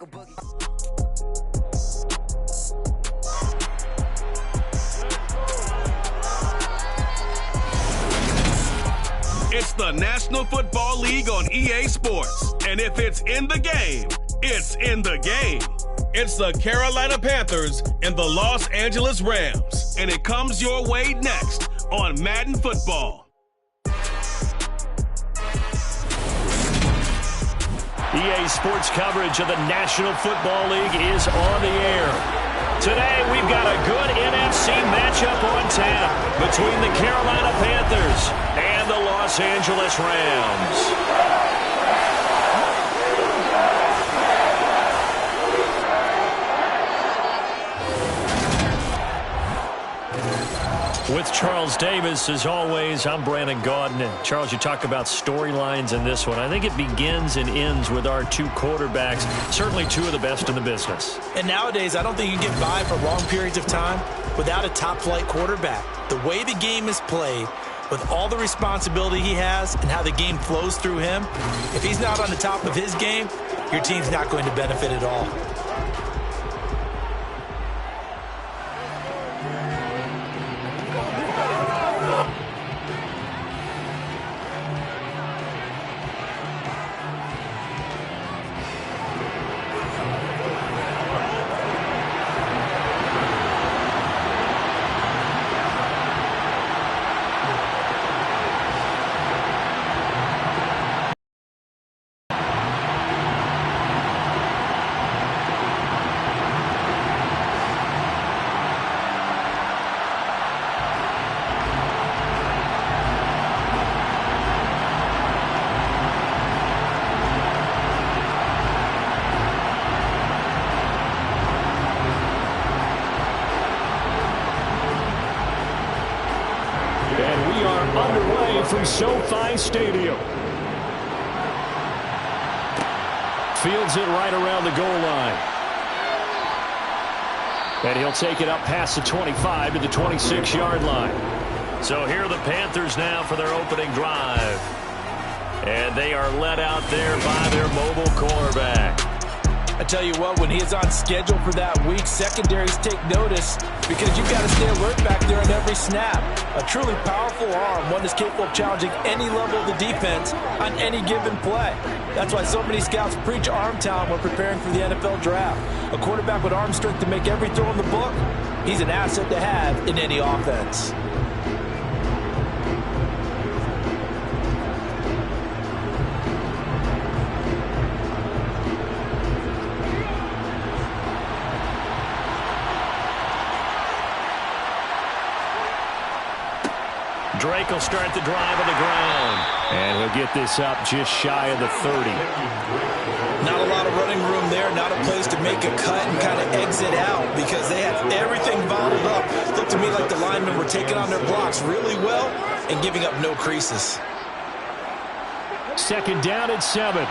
It's the National Football League on EA Sports. And if it's in the game, it's in the game. It's the Carolina Panthers and the Los Angeles Rams. And it comes your way next on Madden Football. EA Sports coverage of the National Football League is on the air. Today, we've got a good NFC matchup on tap between the Carolina Panthers and the Los Angeles Rams. With Charles Davis, as always, I'm Brandon Gaudin. And Charles, you talk about storylines in this one. I think it begins and ends with our two quarterbacks, certainly two of the best in the business. And nowadays, I don't think you can get by for long periods of time without a top-flight quarterback. The way the game is played, with all the responsibility he has and how the game flows through him, if he's not on the top of his game, your team's not going to benefit at all. From SoFi Stadium. Fields it right around the goal line. And he'll take it up past the 25 to the 26-yard line. So here are the Panthers now for their opening drive. And they are led out there by their mobile quarterback. I tell you what, when he is on schedule for that week, secondaries take notice because you've got to stay alert back there on every snap. A truly powerful arm, one that's capable of challenging any level of the defense on any given play. That's why so many scouts preach arm talent when preparing for the NFL draft. A quarterback with arm strength to make every throw in the book, he's an asset to have in any offense. Drake will start the drive on the ground. And he'll get this up just shy of the 30. Not a lot of running room there. Not a place to make a cut and kind of exit out because they have everything bottled up. Looked to me like the linemen were taking on their blocks really well and giving up no creases. Second down and 7.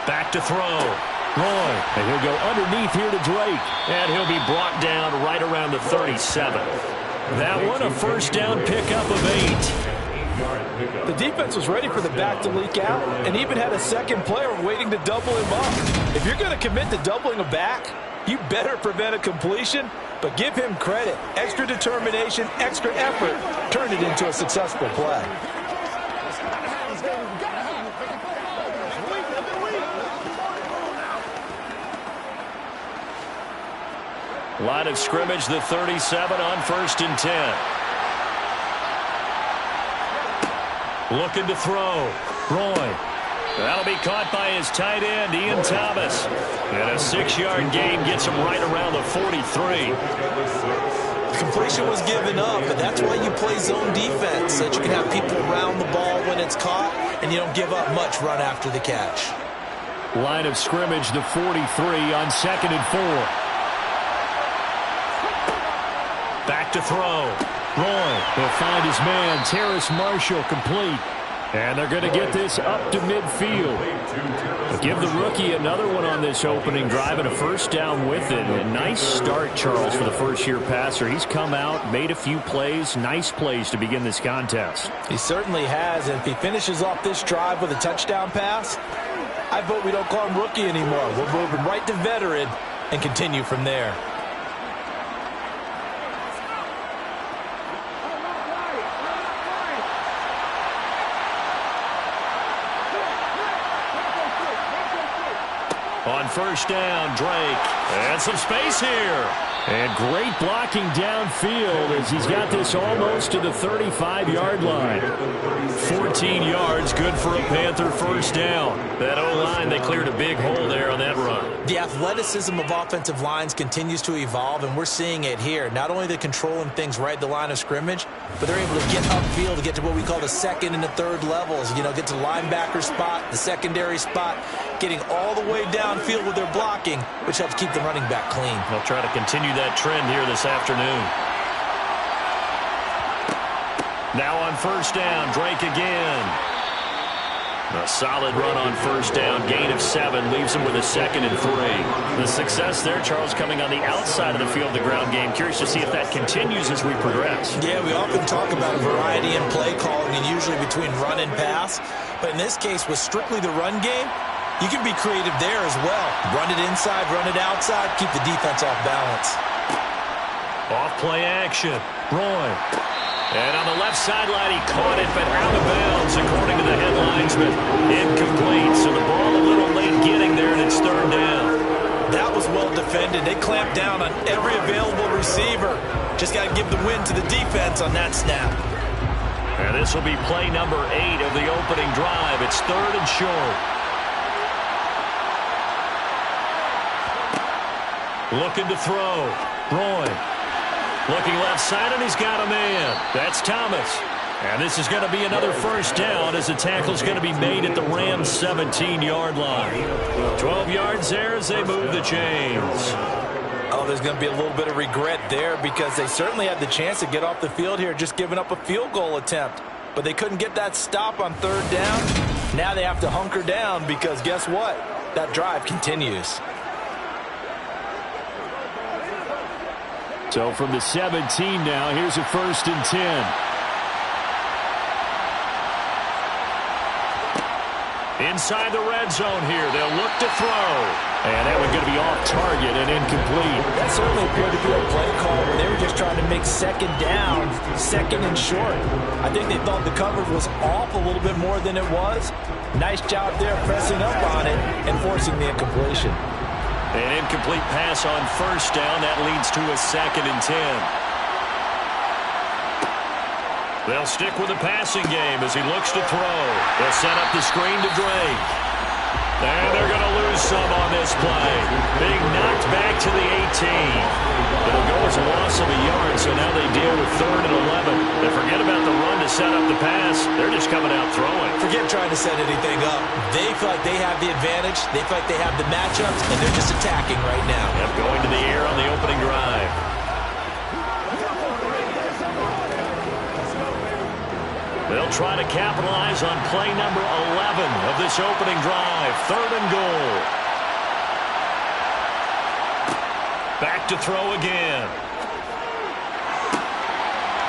Back to throw. Roy, and he'll go underneath here to Drake, and he'll be brought down right around the 37. That one a first down pickup of 8. The defense was ready for the back to leak out and even had a second player waiting to double him up. If you're going to commit to doubling a back, you better prevent a completion, but give him credit. Extra determination, extra effort turned it into a successful play. Line of scrimmage, the 37 on 1st and 10. Looking to throw. Roy. That'll be caught by his tight end, Ian Thomas. And a 6-yard gain gets him right around the 43. Completion was given up, but that's why you play zone defense, so that you can have people around the ball when it's caught, and you don't give up much run after the catch. Line of scrimmage, the 43 on 2nd and 4. Back to throw. Roy will find his man, Terrace Marshall, complete. And they're going to get this up to midfield. Give the rookie another one on this opening drive and a first down with it. A nice start, Charles, for the first-year passer. He's come out, made a few plays, nice plays to begin this contest. He certainly has, and if he finishes off this drive with a touchdown pass, I vote we don't call him rookie anymore. We'll move him right to veteran and continue from there. On first down, Drake. And some space here. And great blocking downfield as he's got this almost to the 35-yard line. 14 yards, good for a Panther first down. That O-line, they cleared a big hole there on that run. The athleticism of offensive lines continues to evolve, and we're seeing it here. Not only are they controlling things right at the line of scrimmage, but they're able to get upfield to get to what we call the second and the third levels. You know, get to the linebacker spot, the secondary spot, getting all the way downfield with their blocking, which helps keep the running back clean. They'll try to continue that trend here this afternoon. Now on first down, Drake again. A solid run on first down, gain of 7, leaves him with a 2nd and 3. The success there, Charles, coming on the outside of the field, the ground game. Curious to see if that continues as we progress. Yeah, we often talk about variety in play calling and usually between run and pass. But in this case, with strictly the run game, you can be creative there as well. Run it inside, run it outside, keep the defense off balance. Off play action. Roy. And on the left sideline, he caught it, but out of bounds, according to the headlinesman. Incomplete, so the ball a little late getting there, and it's third down. That was well defended. They clamped down on every available receiver. Just got to give the win to the defense on that snap. And this will be play number 8 of the opening drive. It's third and short. Looking to throw. Roy. Looking left side, and he's got a man. That's Thomas. And this is going to be another first down as the tackle's going to be made at the Rams' 17-yard line. 12 yards there as they move the chains. Oh, there's going to be a little bit of regret there because they certainly had the chance to get off the field here, just giving up a field goal attempt. But they couldn't get that stop on third down. Now they have to hunker down because guess what? That drive continues. So from the 17 now, here's a 1st and 10. Inside the red zone here, they'll look to throw. And that one's going to be off target and incomplete. That certainly appeared to be a play call where they were just trying to make second down, 2nd and short. I think they thought the coverage was off a little bit more than it was. Nice job there pressing up on it and forcing the incompletion. An incomplete pass on first down. That leads to a 2nd and 10. They'll stick with the passing game as he looks to throw. They'll set up the screen to Drake. And they're going to lose some on this play. Being knocked back to the 18. It'll go as a loss of a yard, so now they deal with 3rd and 11. They forget about the run to set up the pass. They're just coming out throwing. Forget trying to set anything up. They feel like they have the advantage. They feel like they have the matchups, and they're just attacking right now. Yep, going to the air on the opening drive. They'll try to capitalize on play number 11 of this opening drive. 3rd and goal. Back to throw again.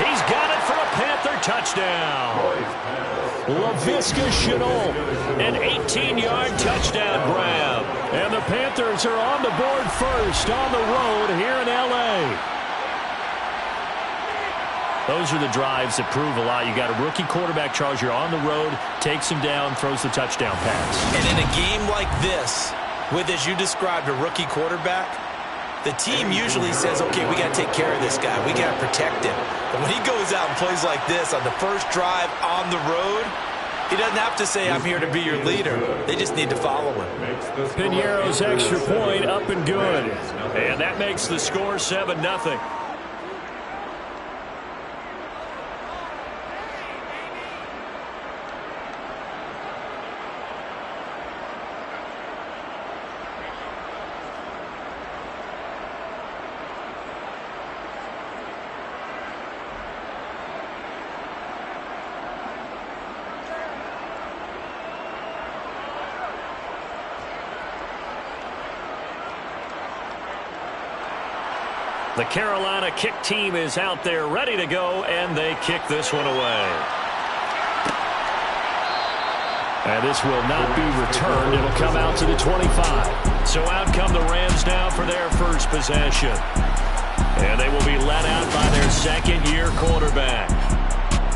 He's got it for a Panther touchdown. Laviska Shenault, an 18-yard touchdown grab. And the Panthers are on the board first on the road here in L.A. Those are the drives that prove a lot. You got a rookie quarterback, Charles. You're on the road, takes him down, throws the touchdown pass. And in a game like this, with, as you described, a rookie quarterback, the team usually says, okay, we got to take care of this guy. We got to protect him. But when he goes out and plays like this on the first drive on the road, he doesn't have to say, I'm here to be your leader. They just need to follow him. Piñeiro's extra point up and good. And that makes the score 7-0. The Carolina kick team is out there ready to go, and they kick this one away. And this will not be returned. It'll come out to the 25. So out come the Rams now for their first possession. And they will be let out by their second-year quarterback.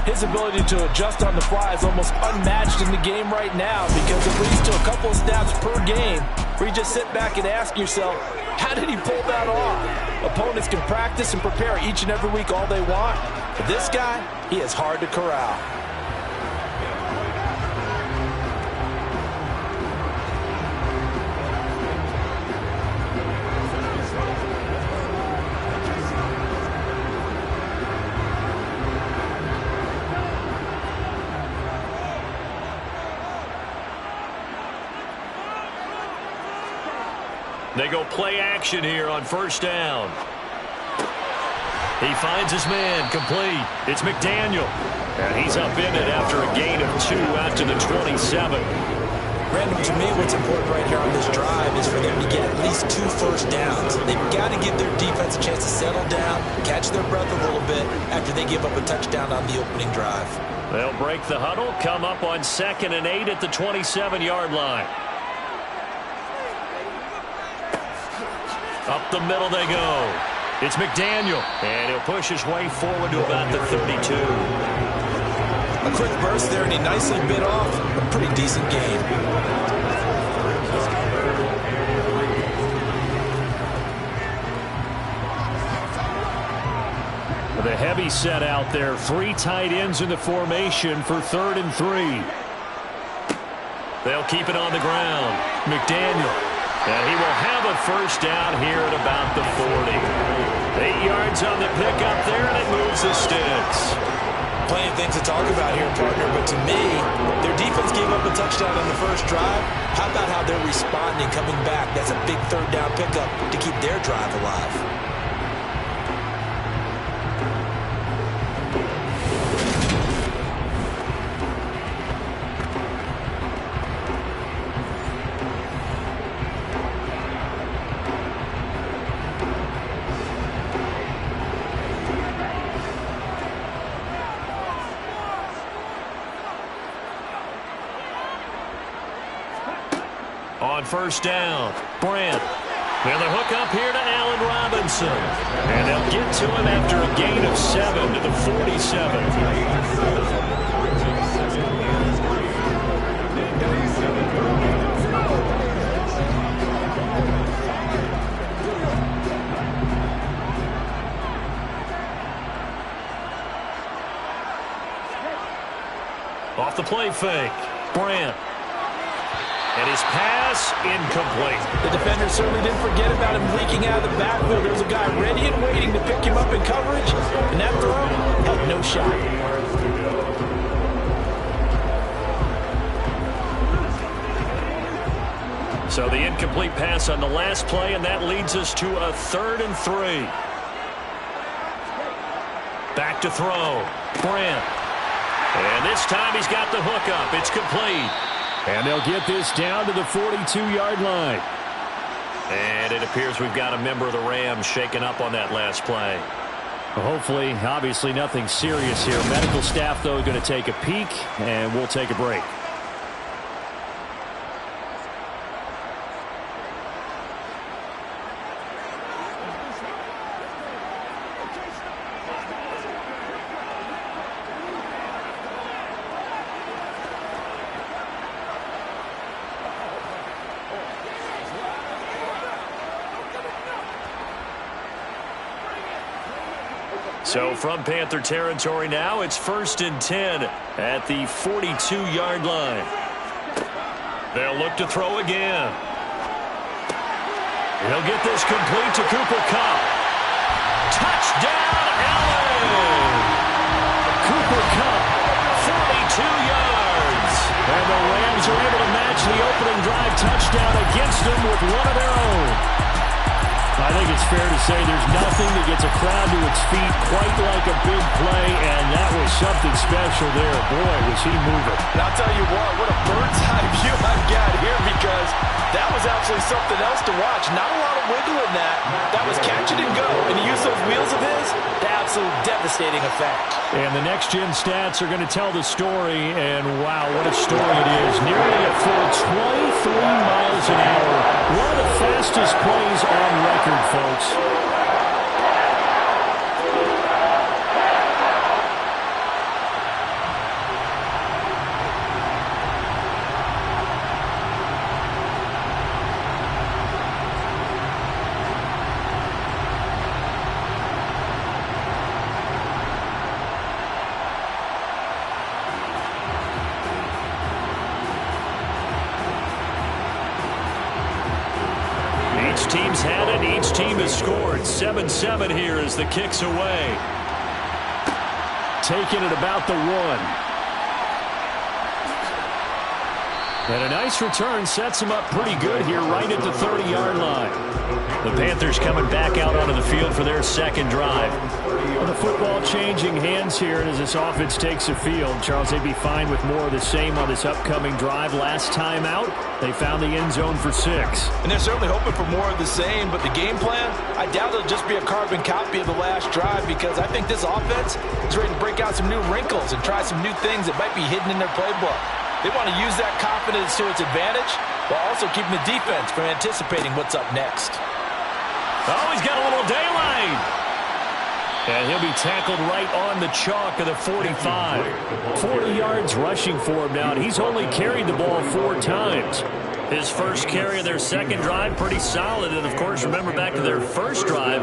His ability to adjust on the fly is almost unmatched in the game right now because it leads to a couple of snaps per game where you just sit back and ask yourself, how did he pull that off? Opponents can practice and prepare each and every week all they want, but this guy, he is hard to corral. They go play action here on first down. He finds his man complete. It's McDaniel. And he's up in it after a gain of 2 out to the 27. Randall, to me, what's important right here on this drive is for them to get at least 2 first downs. They've got to give their defense a chance to settle down, catch their breath a little bit after they give up a touchdown on the opening drive. They'll break the huddle, come up on 2nd and 8 at the 27-yard line. Up the middle they go. It's McDaniel, and he'll push his way forward to about the 32. A quick burst there, and he nicely bit off a pretty decent gain. The heavy set out there. 3 tight ends in the formation for 3rd and 3. They'll keep it on the ground. McDaniel. And he will have a first down here at about the 40. 8 yards on the pickup there, and it moves the sticks. Plenty of things to talk about here, partner, but to me, their defense gave up a touchdown on the first drive. How about how they're responding, coming back? That's a big 3rd down pickup to keep their drive alive. On first down, Brandt. And the hook up here to Allen Robinson. And they'll get to him after a gain of 7 to the 47. Off the play fake, Brandt. And his pass incomplete. The defender certainly didn't forget about him leaking out of the backfield. There's a guy ready and waiting to pick him up in coverage, and that throw had no shot. So the incomplete pass on the last play, and that leads us to a 3rd and 3. Back to throw, Brandt. And this time he's got the hook up. It's complete. And they'll get this down to the 42-yard line. And it appears we've got a member of the Rams shaken up on that last play. Well, hopefully, obviously nothing serious here. Medical staff, though, going to take a peek, and we'll take a break. So from Panther territory now, it's 1st and 10 at the 42-yard line. They'll look to throw again. He'll get this complete to Cooper Kupp. Touchdown, Allen! Cooper Kupp, 42 yards. And the Rams are able to match the opening drive touchdown against them with one of their own. I think it's fair to say there's nothing that gets a crowd to its feet quite like a big play, and that was something special there. Boy, was he moving. And I'll tell you what a bird's eye view I've got here, because that was absolutely something else to watch. Not a lot of wiggle in that. That was catch it and go. And he used those wheels of his to absolute devastating effect. And the next-gen stats are going to tell the story. And, wow, what a story it is. Nearly a full 23 miles an hour. One of the fastest plays on record, folks. Each team's had it. Each team has scored. 7-7 here as the kick's away. Taking it about the 1. And a nice return sets him up pretty good here right at the 30-yard line. The Panthers coming back out onto the field for their second drive. Well, the football changing hands here as this offense takes the field. Charles, they'd be fine with more of the same on this upcoming drive. Last time out, they found the end zone for 6. And they're certainly hoping for more of the same, but the game plan, I doubt it'll just be a carbon copy of the last drive, because I think this offense is ready to break out some new wrinkles and try some new things that might be hidden in their playbook. They want to use that confidence to its advantage while also keeping the defense from anticipating what's up next. Oh, he's got a little daylight. And he'll be tackled right on the chalk of the 45. 40 yards rushing for him now, and he's only carried the ball 4 times. His first carry of their second drive, pretty solid. And, of course, remember back to their first drive,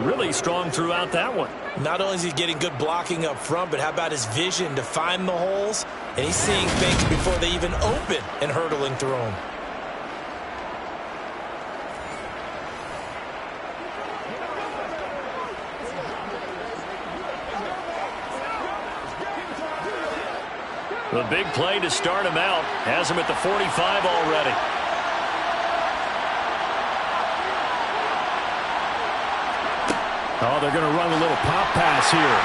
really strong throughout that one. Not only is he getting good blocking up front, but how about his vision to find the holes? And he's seeing things before they even open and hurdling through them. The big play to start him out has him at the 45 already. Oh, they're going to run a little pop pass here.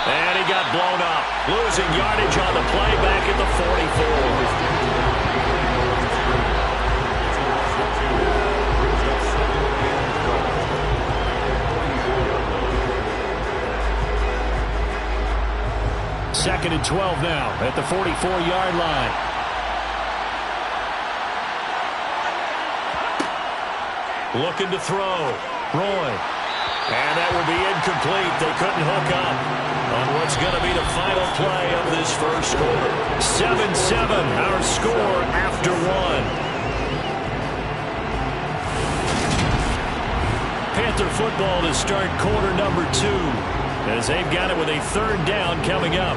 And he got blown up. Losing yardage on the play back at the 44. Second and 12 now at the 44-yard line. Looking to throw. Roy. And that will be incomplete. They couldn't hook up on what's going to be the final play of this first quarter. 7-7, our score after 1. Panther football to start quarter number 2. As they've got it with a third down coming up.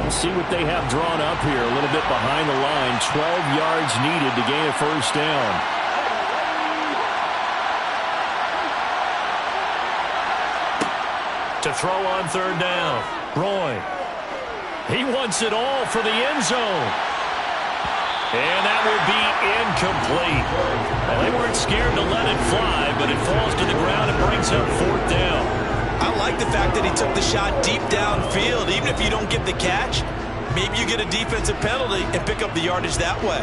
We'll see what they have drawn up here. A little bit behind the line. 12 yards needed to gain a first down. To throw on third down. Roy. He wants it all for the end zone. And that will be incomplete. Well, they weren't scared to let it fly, but it falls to the ground and brings up fourth down. I like the fact that he took the shot deep downfield. Even if you don't get the catch, maybe you get a defensive penalty and pick up the yardage that way.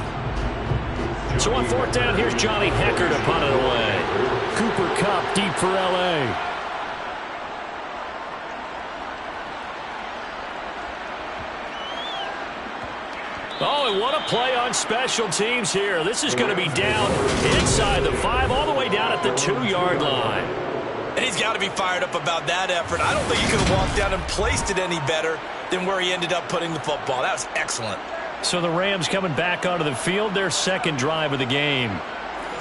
So on fourth down, here's Johnny Hecker to punt it away. Cooper Kupp deep for L.A. Oh, and what a play on special teams here. This is going to be down inside the 5, all the way down at the 2-yard line. And he's got to be fired up about that effort. I don't think he could have walked down and placed it any better than where he ended up putting the football. That was excellent. So the Rams coming back onto the field, their second drive of the game.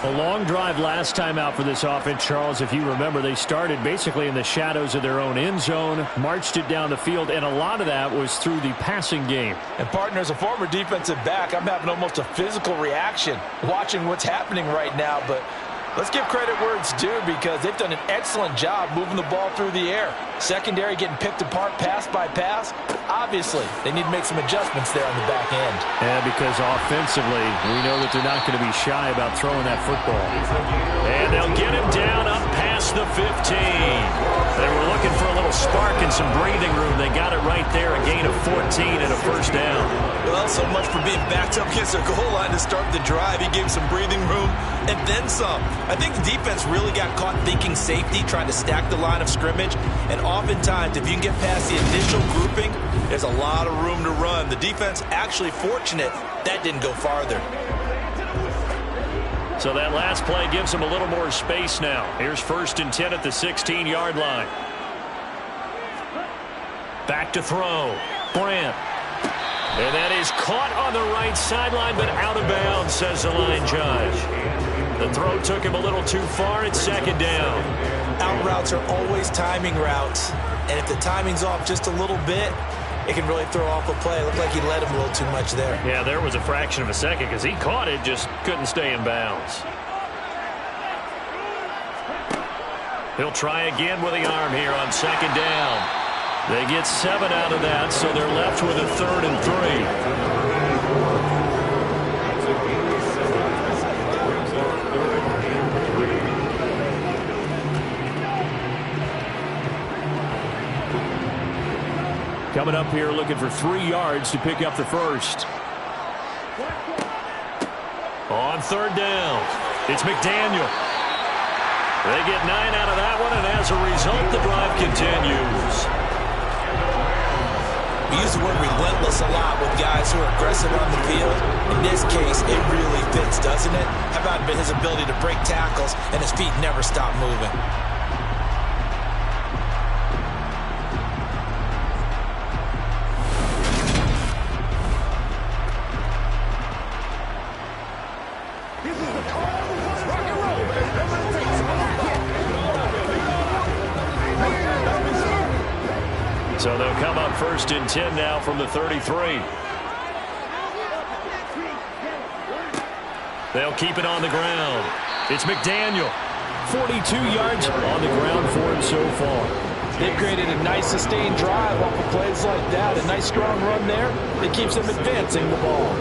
A long drive last time out for this offense, Charles. If you remember, they started basically in the shadows of their own end zone, marched it down the field, and a lot of that was through the passing game. And, partner, as a former defensive back, I'm having almost a physical reaction watching what's happening right now. But let's give credit where it's due, because they've done an excellent job moving the ball through the air. Secondary getting picked apart pass by pass. Obviously, they need to make some adjustments there on the back end. Yeah, because offensively, we know that they're not going to be shy about throwing that football. And they'll get him down up past the 15. They were looking for a little some breathing room. They got it right there, a gain of 14 and a first down. Well, so much for being backed up against their goal line to start the drive. He gave some breathing room and then some. I think the defense really got caught thinking safety, trying to stack the line of scrimmage. And oftentimes, if you can get past the initial grouping, there's a lot of room to run. The defense actually fortunate that didn't go farther. So that last play gives him a little more space now. Here's 1st and 10 at the 16-yard line. Back to throw. Brandt. And that is caught on the right sideline, but out of bounds, says the line judge. The throw took him a little too far. It's 2nd down. Out routes are always timing routes. And if the timing's off just a little bit, it can really throw off a play. It looked like he led him a little too much there. Yeah, there was a fraction of a second because he caught it, just couldn't stay in bounds. He'll try again with the arm here on 2nd down. They get 7 out of that, so they're left with a 3rd and 3. Coming up here looking for 3 yards to pick up the first. On 3rd down, it's McDaniel. They get 9 out of that one, and as a result, the drive continues. We use the word relentless a lot with guys who are aggressive on the field. In this case, it really fits, doesn't it? How about his ability to break tackles and his feet never stop moving? So they'll come up 1st and 10 now from the 33. They'll keep it on the ground. It's McDaniel. 42 yards on the ground for him so far. They've created a nice sustained drive off of plays like that. A nice strong run there that keeps them advancing the ball.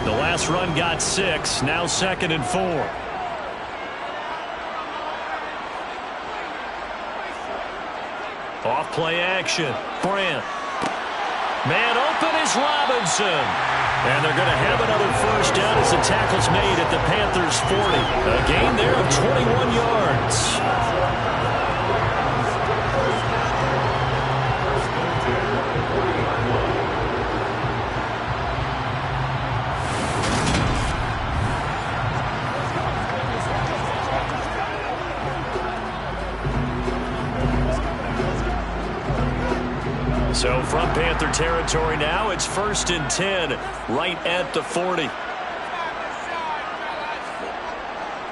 The last run got 6. Now 2nd and 4. Off play action. Brandt. Man open is Robinson. And they're going to have another first down as the tackle's made at the Panthers 40. A gain there of 21 yards. So from Panther territory now, it's 1st and 10 right at the 40.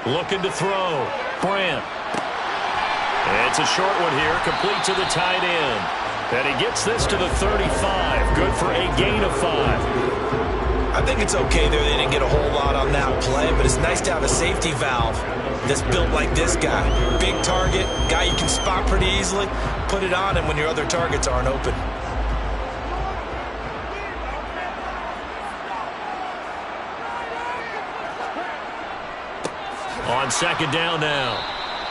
Looking to throw. Brandt. It's a short one here, complete to the tight end. And he gets this to the 35. Good for a gain of 5. I think it's okay there. They didn't get a whole lot on that play, but it's nice to have a safety valve that's built like this guy. Big target, guy you can spot pretty easily. Put it on him when your other targets aren't open. On 2nd down now,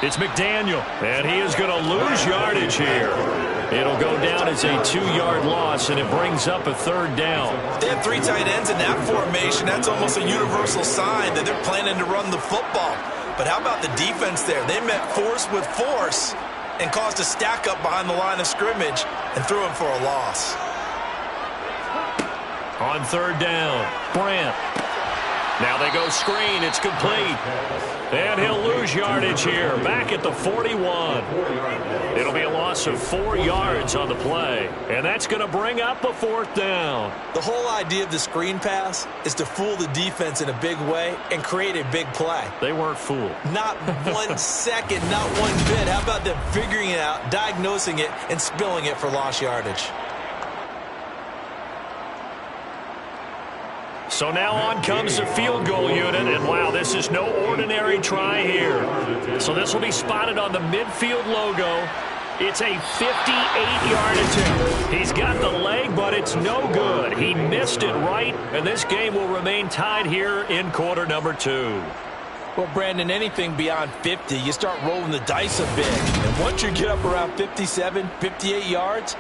it's McDaniel, and he is going to lose yardage here. It'll go down as a 2-yard loss, and it brings up a 3rd down. They have 3 tight ends in that formation. That's almost a universal sign that they're planning to run the football. But how about the defense there? They met force with force and caused a stack up behind the line of scrimmage and threw him for a loss. On 3rd down, Brandt. Now they go screen. It's complete. And he'll lose yardage here. Back at the 41. It'll be a loss of 4 yards on the play. And that's going to bring up a 4th down. The whole idea of the screen pass is to fool the defense in a big way and create a big play. They weren't fooled. Not 1 second, not 1 bit. How about them figuring it out, diagnosing it, and spilling it for lost yardage? So now on comes the field goal unit, and wow, this is no ordinary try here. So this will be spotted on the midfield logo. It's a 58-yard attempt. He's got the leg, but it's no good. He missed it right, and this game will remain tied here in quarter number 2. Well, Brandon, anything beyond 50, you start rolling the dice a bit. And once you get up around 57, 58 yards,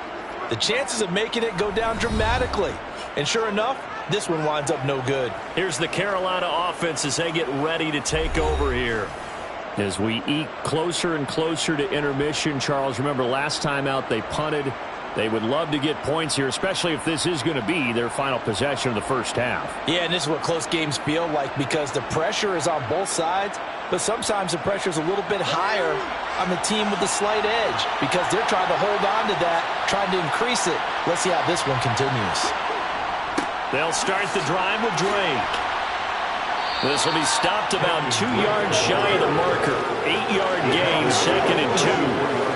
the chances of making it go down dramatically. And sure enough, this one winds up no good. Here's the Carolina offense as they get ready to take over here. As we eke closer and closer to intermission, Charles, remember last time out they punted. They would love to get points here, especially if this is going to be their final possession of the first half. Yeah, and this is what close games feel like because the pressure is on both sides, but sometimes the pressure is a little bit higher on the team with the slight edge because they're trying to hold on to that, trying to increase it. Let's see how this one continues. They'll start the drive with Drake. This will be stopped about 2 yards shy of the marker. 8-yard gain, 2nd and 2.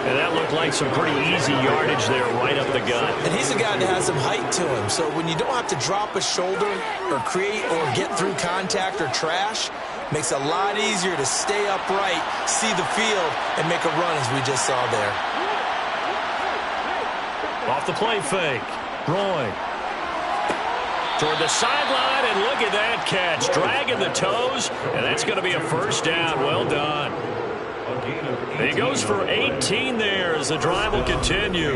And that looked like some pretty easy yardage there right up the gut. And he's a guy that has some height to him. So when you don't have to drop a shoulder or create or get through contact or trash, makes it a lot easier to stay upright, see the field, and make a run as we just saw there. Off the play fake. Roy. Toward the sideline, and look at that catch. Dragging the toes, and that's going to be a first down. Well done. He goes for 18 there as the drive will continue.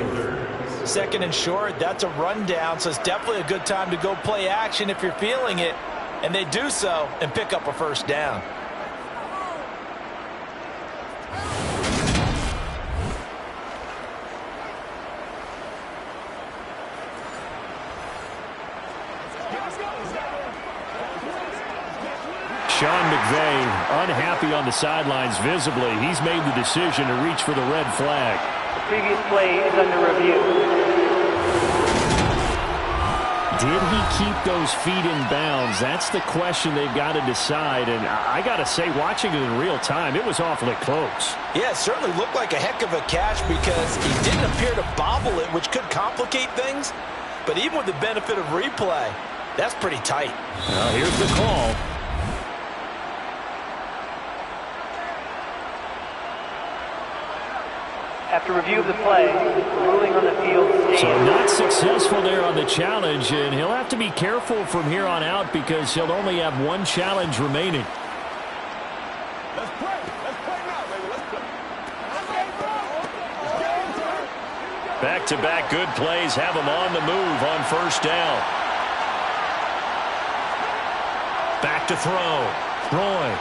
2nd and short, that's a rundown, so it's definitely a good time to go play action if you're feeling it. And they do so and pick up a first down. Sean McVay unhappy on the sidelines visibly. He's made the decision to reach for the red flag. The previous play is under review. Did he keep those feet in bounds? That's the question they've got to decide. And I got to say, watching it in real time, it was awfully close. Yeah, it certainly looked like a heck of a catch because he didn't appear to bobble it, which could complicate things. But even with the benefit of replay, that's pretty tight. Well, here's the call. After review of the play, the ruling on the field stands. So not successful there on the challenge, and he'll have to be careful from here on out because he'll only have one challenge remaining. Let's play. Let's play now, baby. Let's play. Back-to-back good plays have him on the move on first down. Back to throw. Roy.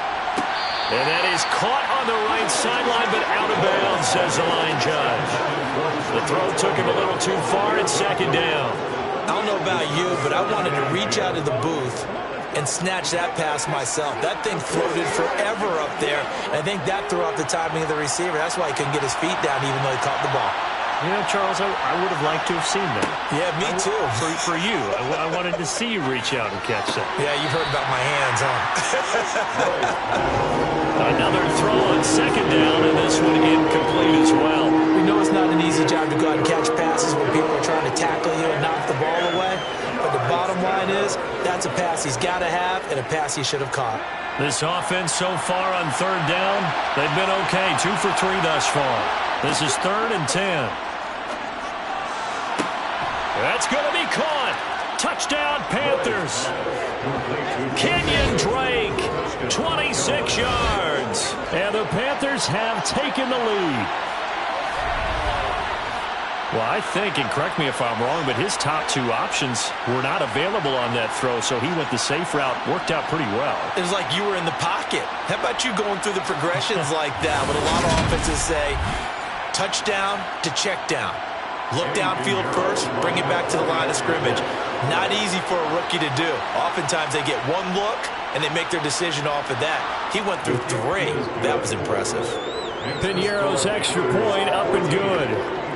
And that is caught on the right sideline, but out of bounds, says the line judge. The throw took him a little too far, and 2nd down. I don't know about you, but I wanted to reach out of the booth and snatch that pass myself. That thing floated forever up there. And I think that threw off the timing of the receiver. That's why he couldn't get his feet down even though he caught the ball. You know, Charles, I would have liked to have seen that. Yeah, me too. For you, I wanted to see you reach out and catch that. Yeah, you've heard about my hands, huh? Another throw on 2nd down, and this one incomplete as well. We know it's not an easy job to go out and catch passes when people are trying to tackle you and knock the ball away. But the bottom line is, that's a pass he's got to have and a pass he should have caught. This offense so far on 3rd down, they've been okay. 2 for 3 thus far. This is 3rd and 10. That's going to be caught. Touchdown, Panthers. Kenyon Drake, 26 yards. And the Panthers have taken the lead. Well, I think, and correct me if I'm wrong, but his top 2 options were not available on that throw, so he went the safe route, worked out pretty well. It was like you were in the pocket. How about you going through the progressions like that? But a lot of offenses say touchdown to check down. Look downfield first, bring it back to the line of scrimmage. Not easy for a rookie to do. Oftentimes they get one look, and they make their decision off of that. He went through 3. That was impressive. Piñeiro's extra point up and good.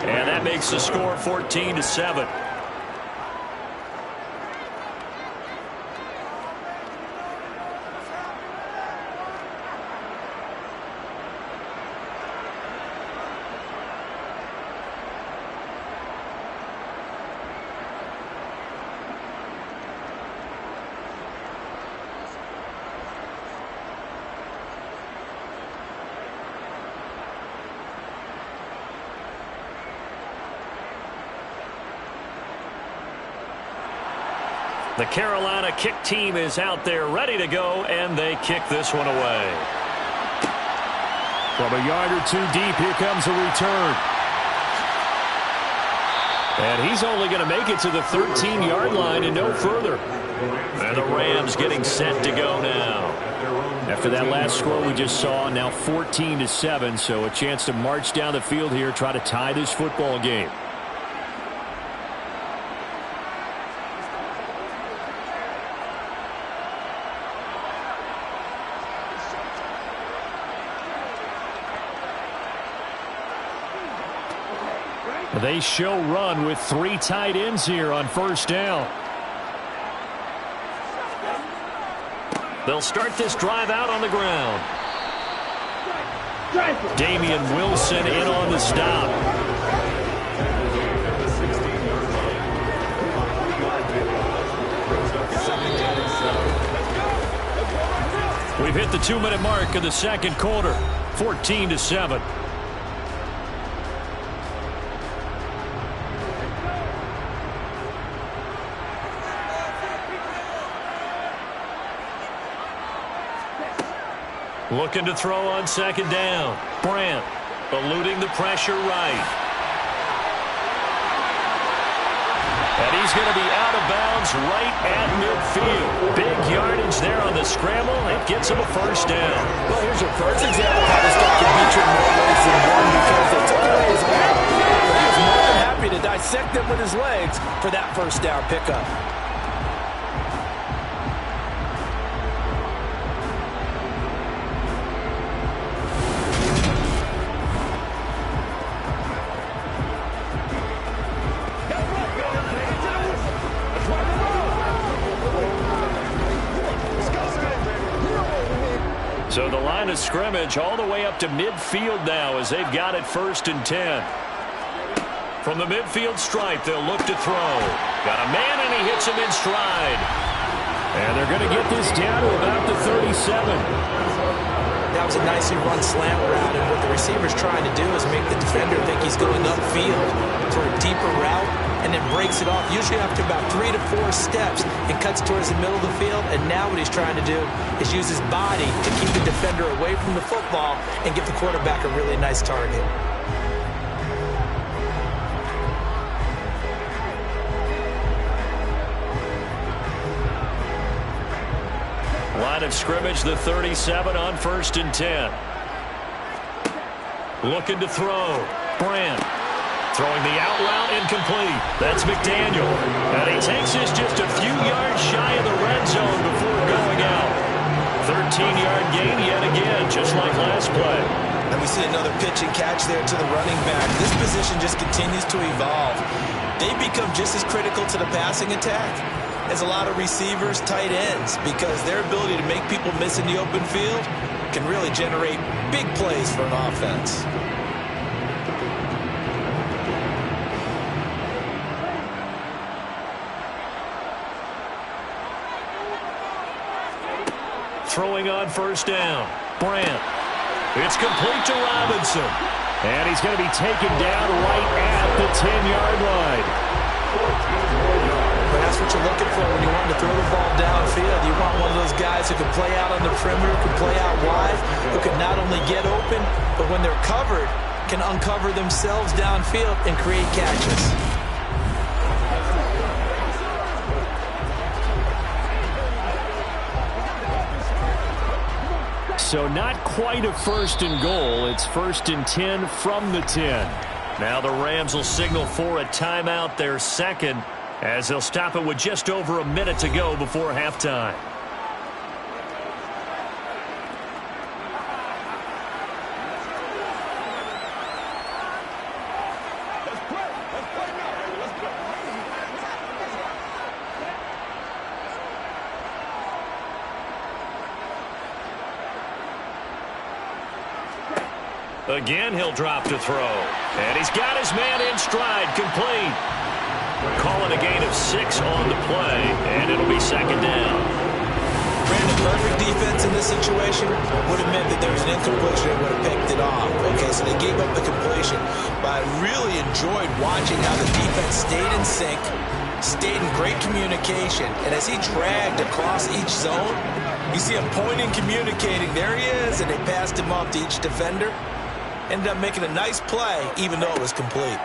And that makes the score 14-7. The Carolina kick team is out there ready to go, and they kick this one away. From a yard or two deep, here comes a return. And he's only going to make it to the 13-yard line and no further. And the Rams getting set to go now. After that last score we just saw, now 14-7, so a chance to march down the field here, try to tie this football game. They show run with 3 tight ends here on first down. They'll start this drive out on the ground. Damian Wilson in on the stop. We've hit the 2-minute mark of the second quarter. 14-7. Looking to throw on second down. Brandt eluding the pressure right. And he's going to be out of bounds right at midfield. Big yardage there on the scramble. It gets him a first down. Well, here's your first example of how this guy can beat you in more ways than one because it's always hard. But he was more than happy to dissect them with his legs for that first down pickup. So the line of scrimmage all the way up to midfield now as they've got it 1st and 10. From the midfield stripe, they'll look to throw. Got a man, and he hits him in stride. And they're going to get this down to about the 37. That was a nicely run slant route, and what the receiver's trying to do is make the defender think he's going upfield for a deeper route, and then breaks it off, usually after about 3 to 4 steps, and cuts towards the middle of the field. And now what he's trying to do is use his body to keep the defender away from the football and give the quarterback a really nice target. Line of scrimmage, the 37 on 1st and 10. Looking to throw. Brandt throwing the out route, incomplete. That's McDaniel. And he takes this just a few yards shy of the red zone before going out. 13-yard gain yet again, just like last play. And we see another pitch and catch there to the running back. This position just continues to evolve. They become just as critical to the passing attack as a lot of receivers, tight ends, because their ability to make people miss in the open field can really generate big plays for an offense. Throwing on first down. Brandt. It's complete to Robinson. And he's going to be taken down right at the 10-yard line. But that's what you're looking for when you want to throw the ball downfield. You want one of those guys who can play out on the perimeter, can play out wide, who can not only get open, but when they're covered, can uncover themselves downfield and create catches. So not quite a 1st and goal. It's 1st and 10 from the 10. Now the Rams will signal for a timeout, their second, as they'll stop it with just over a minute to go before halftime. Again, he'll drop to throw. And he's got his man in stride, complete. Calling a gain of 6 on the play, and it'll be second down. Brandon, perfect defense in this situation would have meant that there was an incompletion and would have picked it off. Okay, so they gave up the completion. But I really enjoyed watching how the defense stayed in sync, stayed in great communication. And as he dragged across each zone, you see him pointing, communicating. There he is, and they passed him off to each defender. Ended up making a nice play, even though it was complete.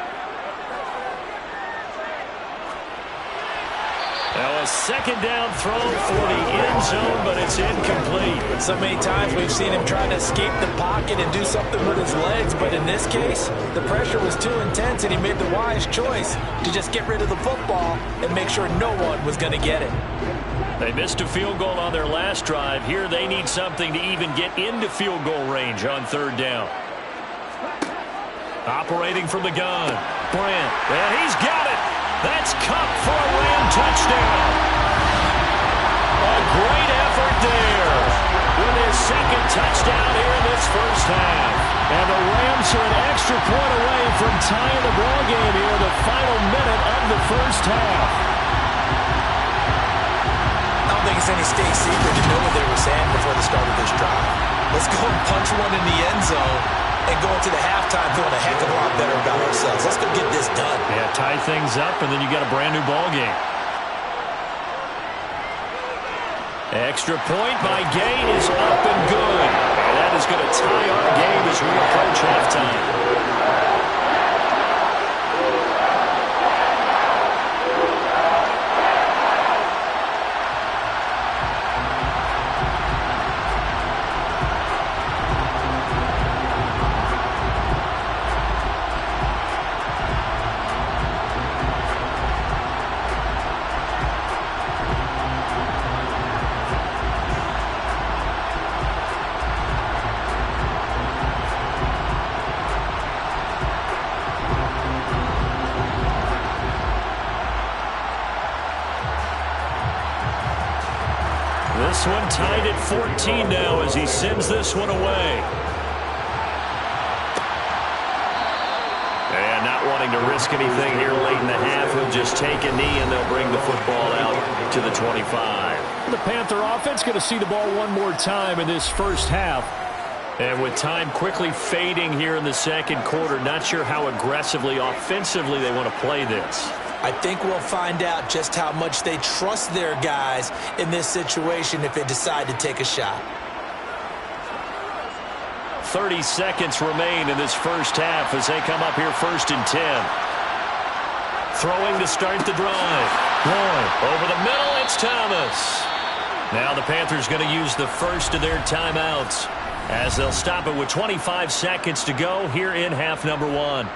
Now a second down throw for the end zone, but it's incomplete. So many times we've seen him trying to escape the pocket and do something with his legs, but in this case, the pressure was too intense, and he made the wise choice to just get rid of the football and make sure no one was going to get it. They missed a field goal on their last drive. Here they need something to even get into field goal range on third down. Operating from the gun, Brent, and he's got it. That's Cup for a Ram touchdown. A great effort there with his second touchdown here in this first half. And the Rams are an extra point away from tying the ball game here in the final minute of the first half. I don't think it's any state secret to know what they were saying before the start of this drive. Let's go and punch one in the end zone and go into the halftime feeling a heck of a lot better about ourselves. Let's go get this done. Yeah, tie things up, and then you got a brand new ball game. Extra point by Gay is up and good. And that is going to tie our game as we approach halftime. This one tied at 14 now as he sends this one away. And not wanting to risk anything here late in the half, he'll just take a knee and they'll bring the football out to the 25. The Panther offense going to see the ball one more time in this first half. And with time quickly fading here in the second quarter, not sure how aggressively, offensively they want to play this. I think we'll find out just how much they trust their guys in this situation if they decide to take a shot. 30 seconds remain in this first half as they come up here first and 10. Throwing to start the drive. Over the middle, it's Thomas. Now the Panthers going to use the first of their timeouts as they'll stop it with 25 seconds to go here in half number one.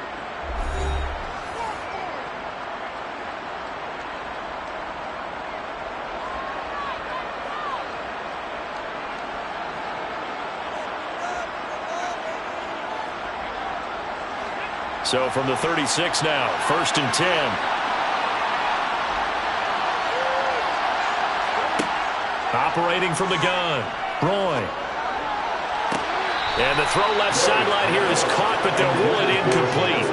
So from the 36 now, first and 10. Operating from the gun, Roy. And the throw left sideline here is caught, but they'll rule it incomplete.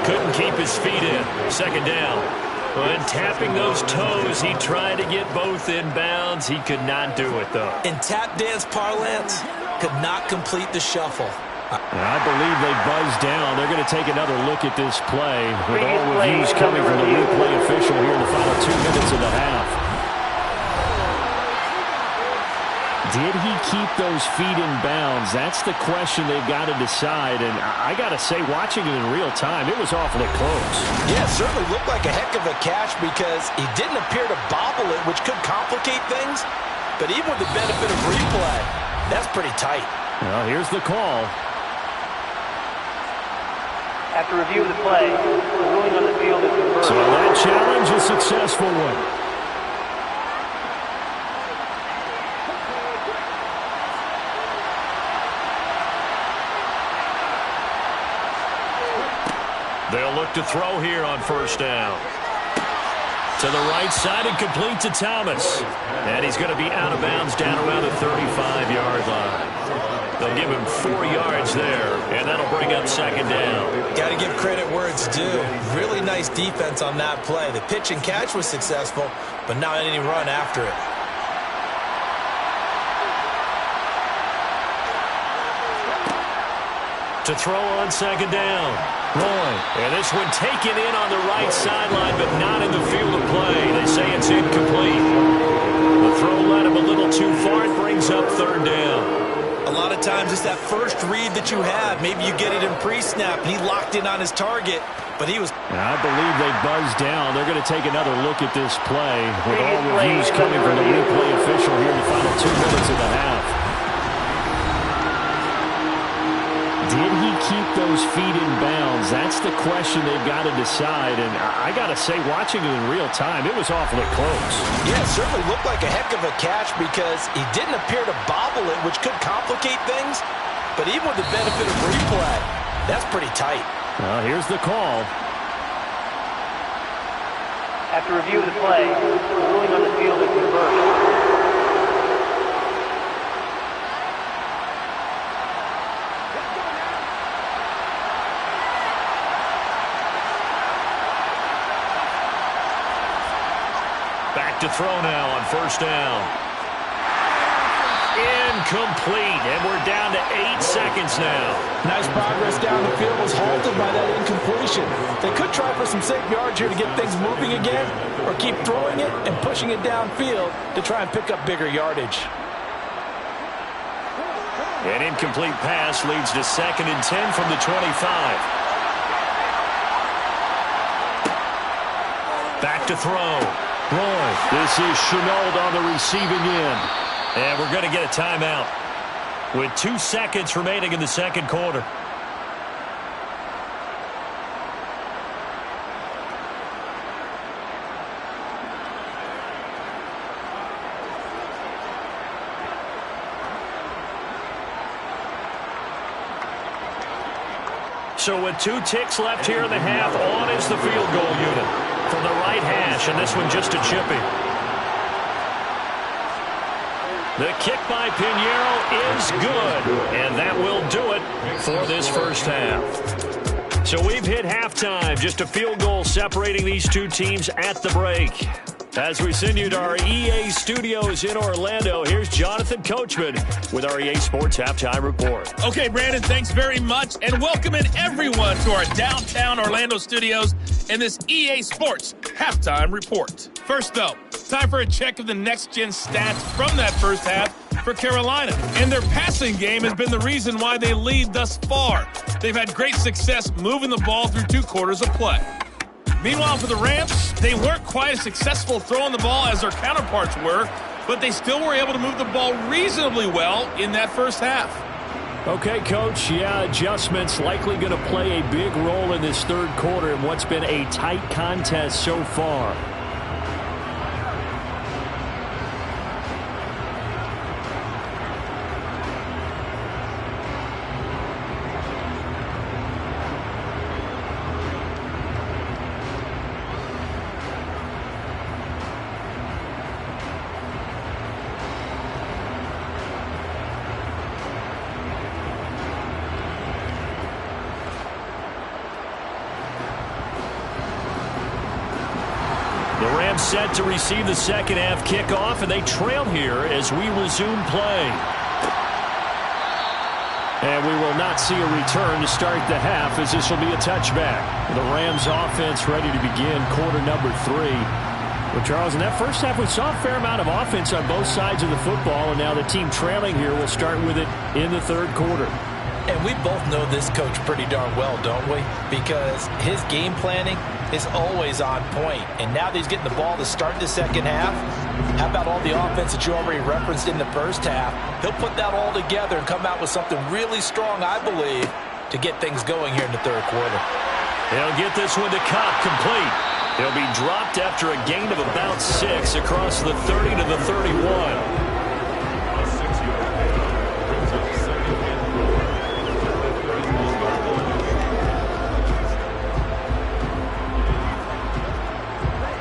Couldn't keep his feet in. Second down. And tapping those toes, he tried to get both in bounds. He could not do it, though. In tap dance parlance, could not complete the shuffle. I believe they buzzed down. They're going to take another look at this play with all reviews coming from the replay official here in the final 2 minutes of the half. Did he keep those feet in bounds? That's the question they've got to decide. And I got to say, watching it in real time, it was awfully close. Yeah, it certainly looked like a heck of a catch because he didn't appear to bobble it, which could complicate things. But even with the benefit of replay, that's pretty tight. Well, here's the call. After review of the play, the ruling on the field is confirmed. So that challenge is a successful one. They'll look to throw here on first down. To the right side and complete to Thomas. And he's going to be out of bounds down around the 35-yard line. They'll give him 4 yards there, and that'll bring up second down. Got to give credit where it's due. Really nice defense on that play. The pitch and catch was successful, but not any run after it. To throw on second down. And this one taken in on the right sideline, but not in the field of play. They say it's incomplete. The throw led him a little too far. It brings up third down. A lot of times it's that first read that you have. Maybe you get it in pre-snap, and he locked in on his target, but he was... I believe they buzzed down. They're going to take another look at this play with all reviews coming from the replay official here in the final 2 minutes of the half. Did he keep those feet in bounds? That's the question they've got to decide. And I got to say, watching it in real time, it was awfully close. Yeah, it certainly looked like a heck of a catch because he didn't appear to bobble it, which could complicate things. But even with the benefit of replay, that's pretty tight. Well, here's the call. After review of the play, the ruling on the field is reversed. Back to throw now on first down. Incomplete, and we're down to 8 seconds now. Nice progress down the field was halted by that incompletion. They could try for some safe yards here to get things moving again, or keep throwing it and pushing it downfield to try and pick up bigger yardage. An incomplete pass leads to 2nd and 10 from the 25. Back to throw. This is Chenault on the receiving end. And we're going to get a timeout with 2 seconds remaining in the second quarter. So with 2 ticks left here in the half, on is the field goal unit from the right hash, and this one just a chippy. The kick by Pinheiro is good, and that will do it for this first half. So we've hit halftime, just a field goal separating these 2 teams at the break. As we send you to our EA studios in Orlando, here's Jonathan Coachman with our EA Sports Halftime Report. Okay, Brandon, thanks very much, and welcoming everyone to our downtown Orlando studios in this EA Sports Halftime Report. First, though, time for a check of the next-gen stats from that first half for Carolina. And their passing game has been the reason why they lead thus far. They've had great success moving the ball through 2 quarters of play. Meanwhile, for the Rams, they weren't quite as successful throwing the ball as their counterparts were, but they still were able to move the ball reasonably well in that first half. Okay, Coach, adjustments likely going to play a big role in this third quarter in what's been a tight contest so far. Set to receive the second half kickoff, and they trail here as we resume play. And we will not see a return to start the half, as this will be a touchback. The Rams offense ready to begin quarter number 3. Well, Charles, in that first half we saw a fair amount of offense on both sides of the football, and now the team trailing here will start with it in the third quarter. And we both know this coach pretty darn well, don't we? Because his game planning is always on point. And now that he's getting the ball to start the second half, how about all the offense that you already referenced in the first half? He'll put that all together and come out with something really strong, I believe, to get things going here in the third quarter. He'll get this one to Cobb complete. He'll be dropped after a gain of about 6 across the 30 to the 31.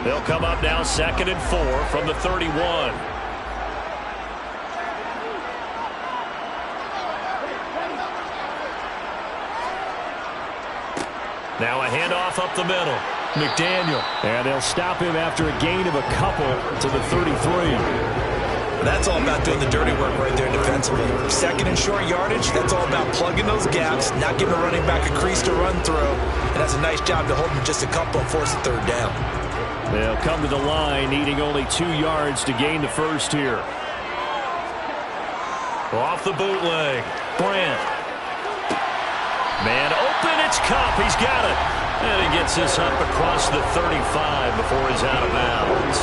They'll come up now 2nd and 4 from the 31. Now a handoff up the middle. McDaniel. And they'll stop him after a gain of a couple to the 33. That's all about doing the dirty work right there defensively. defensively. Second and short yardage, that's all about plugging those gaps, not giving a running back a crease to run through, and that's a nice job to hold him just a couple and force a third down. They'll come to the line, needing only 2 yards to gain the first here. Off the bootleg, Brandt. Man open, it's Cup. He's got it. And he gets this up across the 35 before he's out of bounds.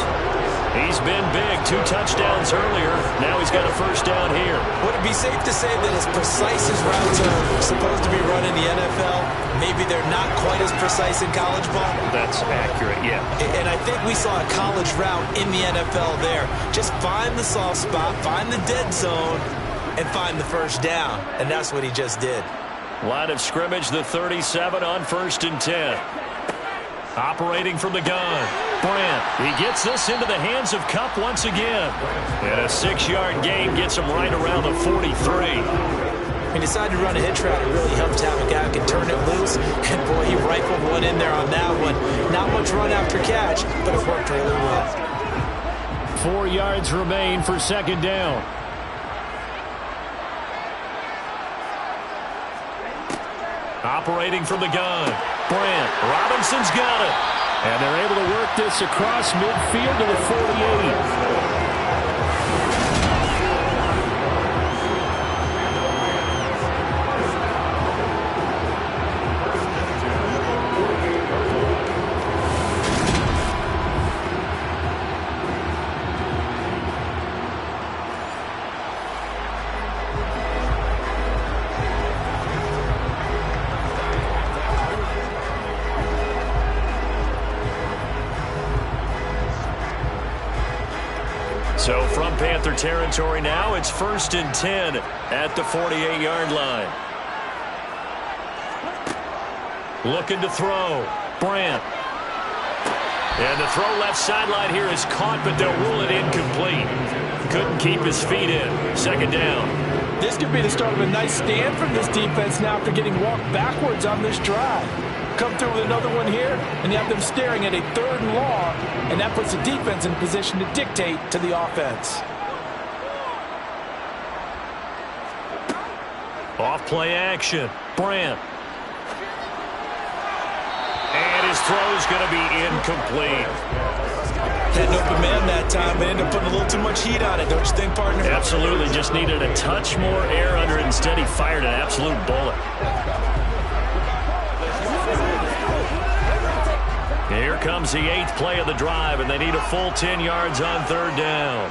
He's been big. 2 touchdowns earlier. Now he's got a first down here. Would it be safe to say that as precise as routes are supposed to be run in the NFL, maybe they're not quite as precise in college ball? That's accurate, yeah. And I think we saw a college route in the NFL there. Just find the soft spot, find the dead zone, and find the first down. And that's what he just did. Line of scrimmage, the 37 on 1st and 10. Operating from the gun. Brandt, he gets this into the hands of Cup once again. And a 6-yard gain gets him right around the 43. He decided to run a hitch route. It really helped to have a guy who can turn it loose. And, boy, he rifled one in there on that one. Not much run after catch, but it worked really well. 4 yards remain for 2nd down. Operating from the gun. Brandt. Robinson's got it. And they're able to work this across midfield to the 48. So from Panther territory now, it's 1st and 10 at the 48-yard line. Looking to throw. Brandt. And the throw left sideline here is caught, but they'll rule it incomplete. Couldn't keep his feet in. 2nd down. This could be the start of a nice stand from this defense now after getting walked backwards on this drive. Come through with another one here, and you have them staring at a 3rd and long, and that puts the defense in position to dictate to the offense. Off play action. Brandt. And his throw's going to be incomplete. Had an open man that time, but ended up putting a little too much heat on it, don't you think, partner? Absolutely. Just needed a touch more air under it. Instead, he fired an absolute bullet. Here comes the 8th play of the drive, and they need a full 10 yards on 3rd down.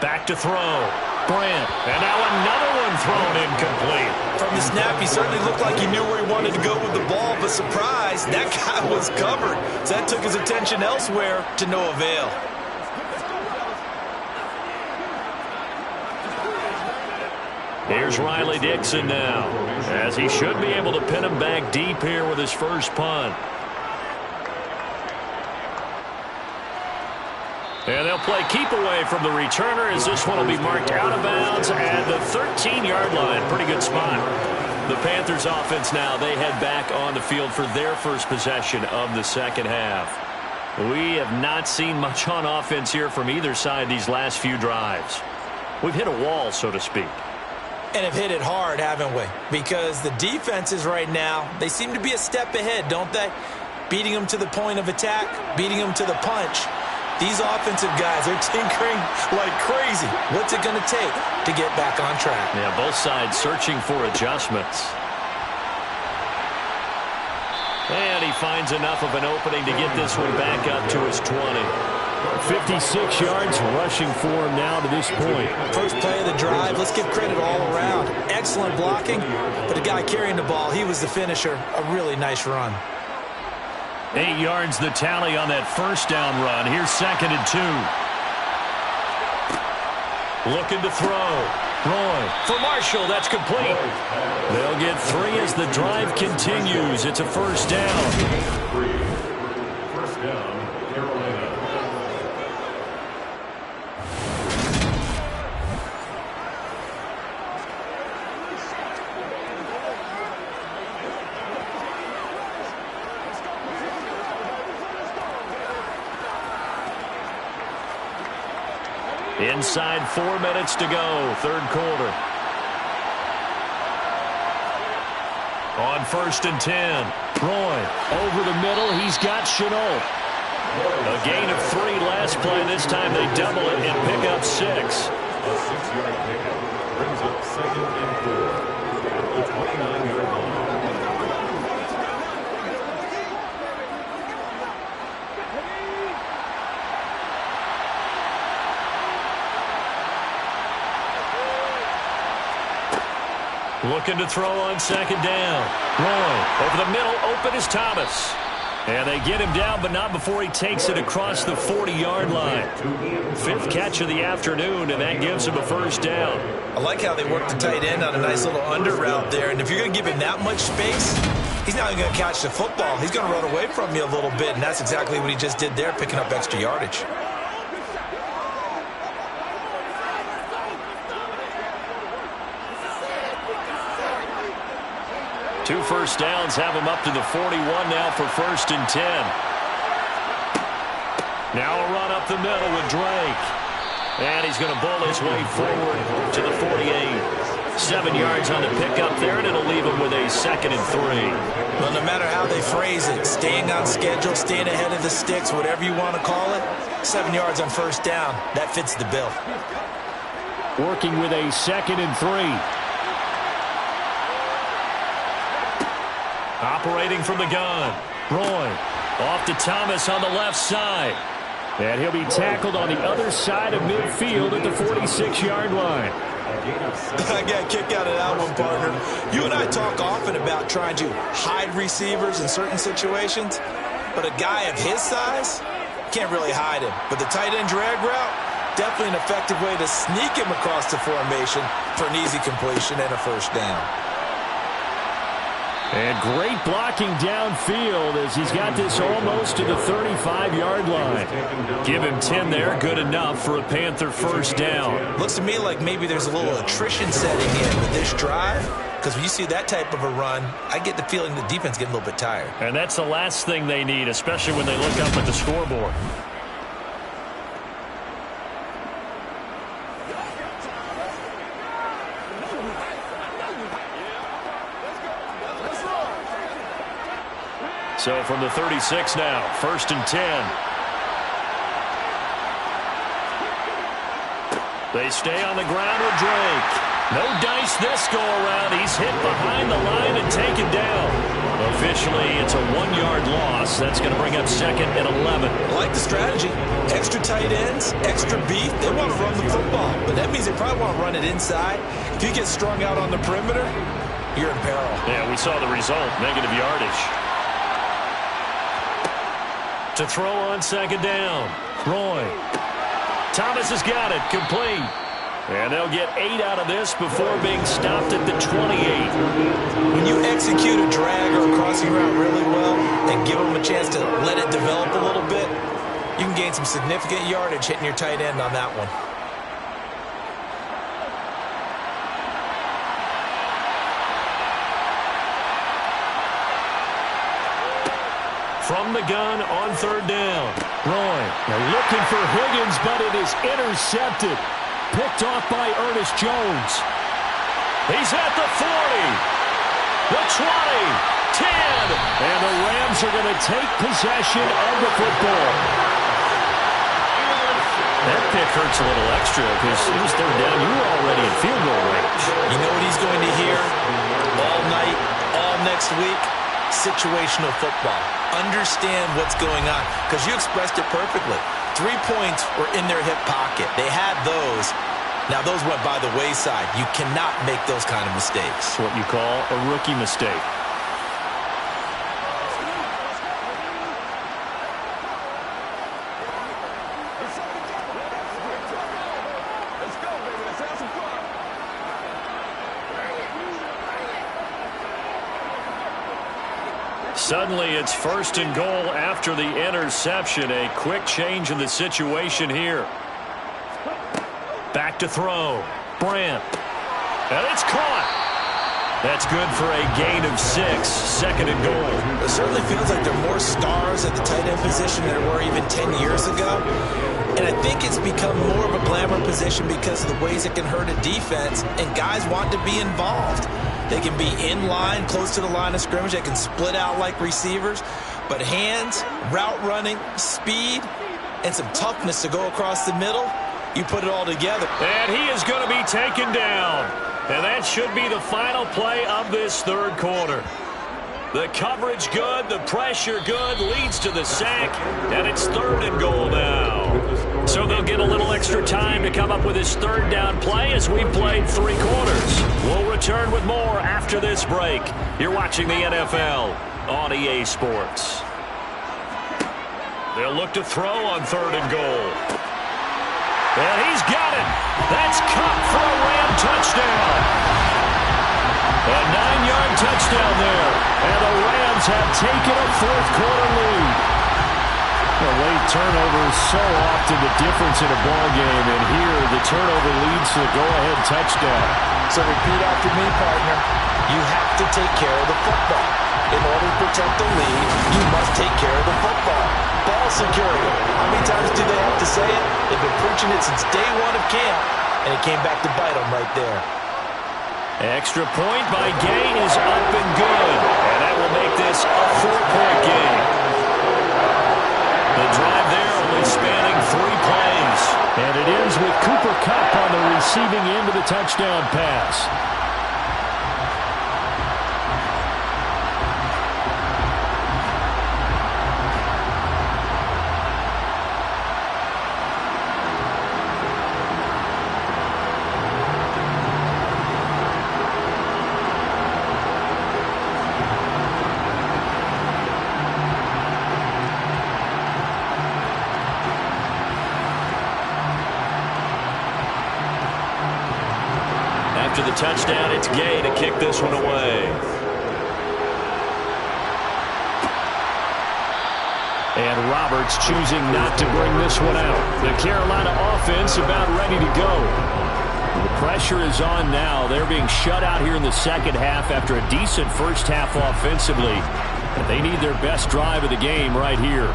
Back to throw. Brandt. And now another one thrown incomplete. From the snap, he certainly looked like he knew where he wanted to go with the ball, but surprise, that guy was covered. So that took his attention elsewhere to no avail. Here's Riley Dixon now, as he should be able to pin him back deep here with his first punt. And they'll play keep away from the returner as this one will be marked out of bounds at the 13-yard line. Pretty good spot. The Panthers offense now, they head back on the field for their first possession of the 2nd half. We have not seen much on offense here from either side these last few drives. We've hit a wall, so to speak. And have hit it hard, haven't we? Because the defenses right now, they seem to be a step ahead, don't they? Beating them to the point of attack, beating them to the punch. These offensive guys are tinkering like crazy. What's it going to take to get back on track? Yeah, both sides searching for adjustments. And he finds enough of an opening to get this one back up to his 20. 56 yards rushing for him now to this point. First play of the drive, let's give credit all around. Excellent blocking, but the guy carrying the ball, he was the finisher. A really nice run. 8 yards the tally on that first down run. Here's 2nd and 2. Looking to throw. Roy for Marshall. That's complete. They'll get 3 as the drive continues. It's a first down. First down, Carolina. Inside 4 minutes to go, third quarter. On 1st and 10. Roy over the middle. He's got Chenault. A gain of 3 last play. This time they double it and pick up 6. A 6-yard pickup brings up 2nd and 4 at the 29-yard line. Looking to throw on 2nd down. Roy over the middle. Open is Thomas. And they get him down, but not before he takes it across the 40-yard line. 5th catch of the afternoon, and that gives him a 1st down. I like how they work the tight end on a nice little under route there. And if you're going to give him that much space, he's not even going to catch the football. He's going to run away from you a little bit, and that's exactly what he just did there, picking up extra yardage. Two first downs have him up to the 41 now for 1st and 10. Now a run up the middle with Drake. And he's going to bull his way forward to the 48. 7 yards on the pickup there, and it'll leave him with a 2nd and 3. Well, no matter how they phrase it, staying on schedule, staying ahead of the sticks, whatever you want to call it, 7 yards on 1st down, that fits the bill. Working with a 2nd and 3. Operating from the gun. Roy off to Thomas on the left side. And he'll be tackled on the other side of midfield at the 46-yard line. I got a kick out of that one, partner. You and I talk often about trying to hide receivers in certain situations, but a guy of his size can't really hide him. But the tight end drag route, definitely an effective way to sneak him across the formation for an easy completion and a 1st down. And great blocking downfield as he's got this almost to the 35-yard line. Give him 10 there, good enough for a Panther 1st down. Looks to me like maybe there's a little attrition setting in with this drive, because when you see that type of a run, I get the feeling the defense getting a little bit tired. And that's the last thing they need, especially when they look up at the scoreboard. So from the 36 now, 1st and 10. They stay on the ground with Drake. No dice this go around. He's hit behind the line and taken down. Officially, it's a 1-yard loss. That's going to bring up 2nd and 11. I like the strategy. Extra tight ends, extra beef. They want to run the football, but that means they probably want to run it inside. If you get strung out on the perimeter, you're in peril. Yeah, we saw the result, negative yardage. To throw on 2nd down. Roy. Thomas has got it. Complete. And they'll get 8 out of this before being stopped at the 28. When you execute a drag or a crossing route really well and give them a chance to let it develop a little bit, you can gain some significant yardage hitting your tight end on that one. From the gun on 3rd down. Roy looking for Higgins, but it is intercepted. Picked off by Ernest Jones. He's at the 40. The 20. 10. And the Rams are going to take possession of the football. That pick hurts a little extra because it was 3rd down. You were already in field goal range. You know what he's going to hear all night, all next week? Situational football. Understand what's going on, because you expressed it perfectly. 3 points were in their hip pocket. They had those. Now those went by the wayside. You cannot make those kind of mistakes. It's what you call a rookie mistake. Suddenly, it's 1st and goal after the interception. A quick change in the situation here. Back to throw. Brandt. And it's caught. That's good for a gain of 6. 2nd and goal. It certainly feels like there are more stars at the tight end position than there were even 10 years ago. And I think it's become more of a glamour position because of the ways it can hurt a defense, and guys want to be involved. They can be in line, close to the line of scrimmage. They can split out like receivers. But hands, route running, speed, and some toughness to go across the middle, you put it all together. And he is going to be taken down. And that should be the final play of this third quarter. The coverage good, the pressure good, leads to the sack, and it's 3rd and goal now. So they'll get a little extra time to come up with this third down play as we've played 3 quarters. We'll return with more after this break. You're watching the NFL on EA Sports. They'll look to throw on 3rd and goal. And he's got it. That's caught for a Ram touchdown. A 9-yard touchdown there. And the Rams have taken a 4th quarter lead. The late turnovers so often the difference in a ball game, and here the turnover leads to the go-ahead touchdown. So repeat after me, partner. You have to take care of the football. In order to protect the lead, you must take care of the football. Ball security. How many times do they have to say it? They've been preaching it since day 1 of camp, and it came back to bite them right there. Extra point by Gay is up and good, and that will make this a 4-point game. The drive there only spanning 3 plays. And it ends with Cooper Kupp on the receiving end of the touchdown pass. After the touchdown, it's Gay to kick this one away. And Roberts choosing not to bring this one out. The Carolina offense about ready to go. The pressure is on now. They're being shut out here in the second half after a decent first half offensively. And they need their best drive of the game right here.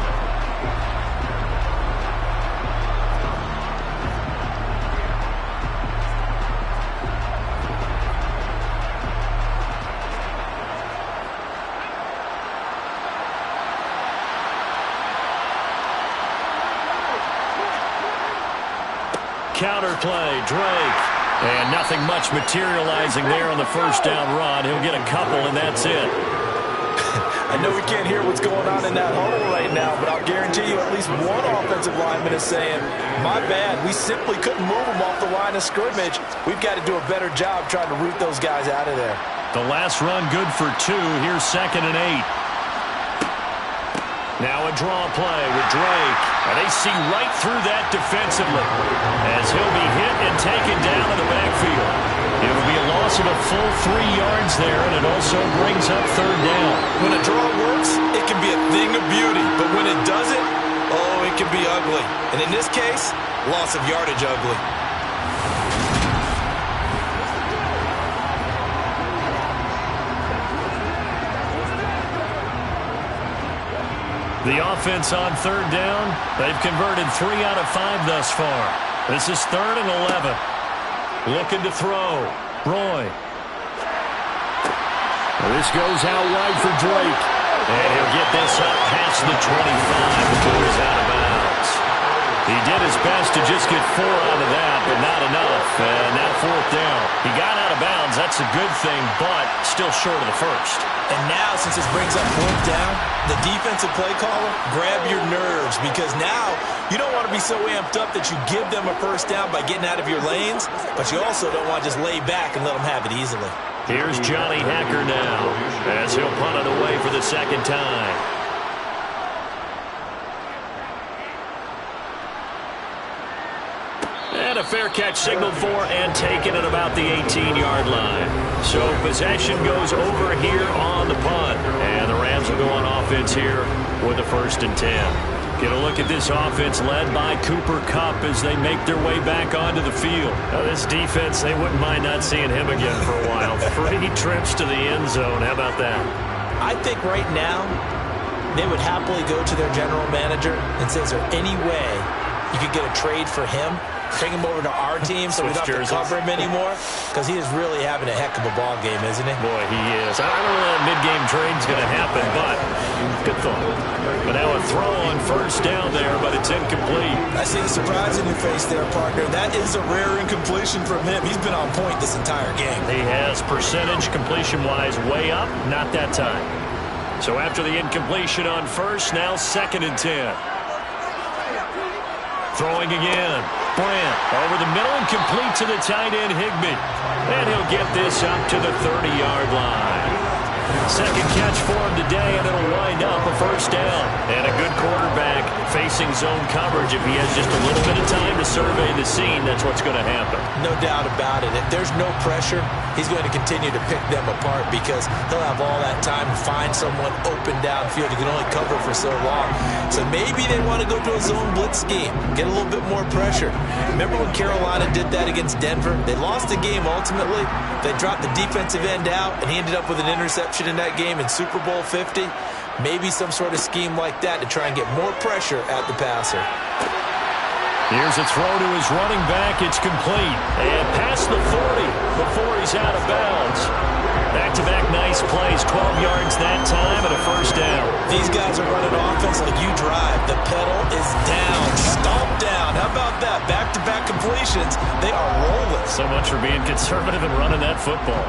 Counter play, Drake. And nothing much materializing there on the first down run. He'll get a couple, and that's it. I know we can't hear what's going on in that huddle right now, but I'll guarantee you at least one offensive lineman is saying, my bad, we simply couldn't move them off the line of scrimmage. We've got to do a better job trying to root those guys out of there. The last run good for 2. Here's 2nd and 8. Now a draw play with Drake. And they see right through that defensively as he'll be hit and taken down in the backfield. It will be a loss of a full 3 yards there, and it also brings up 3rd down. When a draw works, it can be a thing of beauty. But when it doesn't, oh, it can be ugly. And in this case, loss of yardage ugly. The offense on 3rd down, they've converted 3 out of 5 thus far. This is 3rd and 11. Looking to throw. Roy. This goes out wide for Drake. And he'll get this up past the 25 before he's out of bounds. He did his best to just get 4 out of that, but not enough. And now 4th down. He got out of bounds. That's a good thing, but still short of the first. And now, since this brings up 4th down, the defensive play caller, grab your nerves, because now you don't want to be so amped up that you give them a first down by getting out of your lanes, but you also don't want to just lay back and let them have it easily. Here's Johnny Hacker now as he'll punt it away for the 2nd time. And a fair catch signaled for and taken at about the 18-yard line. So possession goes over here on the punt. And the Rams will go on offense here with the 1st and 10. Get a look at this offense led by Cooper Kupp as they make their way back onto the field. Now this defense, they wouldn't mind not seeing him again for a while. 3 trips to the end zone. How about that? I think right now they would happily go to their general manager and say, is there any way you could get a trade for him, bring him over to our team so we don't have to cover him anymore, because he is really having a heck of a ball game, isn't he? Boy, he is. I don't know when that mid-game trade's going to happen, but good thought. But now a throw on first down there, but it's incomplete. I see the surprise in your face there, partner. That is a rare incompletion from him. He's been on point this entire game. He has percentage completion-wise way up, not that time. So after the incompletion on first, now 2nd and 10. Throwing again. Brandt over the middle and complete to the tight end, Higbee. And he'll get this up to the 30-yard line. Second catch for him today, and it'll wind up a first down. And a good quarterback facing zone coverage. If he has just a little bit of time to survey the scene, that's what's going to happen. No doubt about it. If there's no pressure, he's going to continue to pick them apart because he'll have all that time to find someone open downfield. He can only cover for so long. So maybe they want to go to a zone blitz scheme, get a little bit more pressure. Remember when Carolina did that against Denver? They lost the game ultimately. They dropped the defensive end out, and he ended up with an interception in that game in Super Bowl 50. Maybe some sort of scheme like that to try and get more pressure at the passer. Here's a throw to his running back. It's complete. And past the 40 before he's out of bounds. Back-to-back nice plays. 12 yards that time and a first down. These guys are running offense like you drive. The pedal is down. Stomp down. How about that? Back-to-back completions. They are rolling. So much for being conservative and running that football.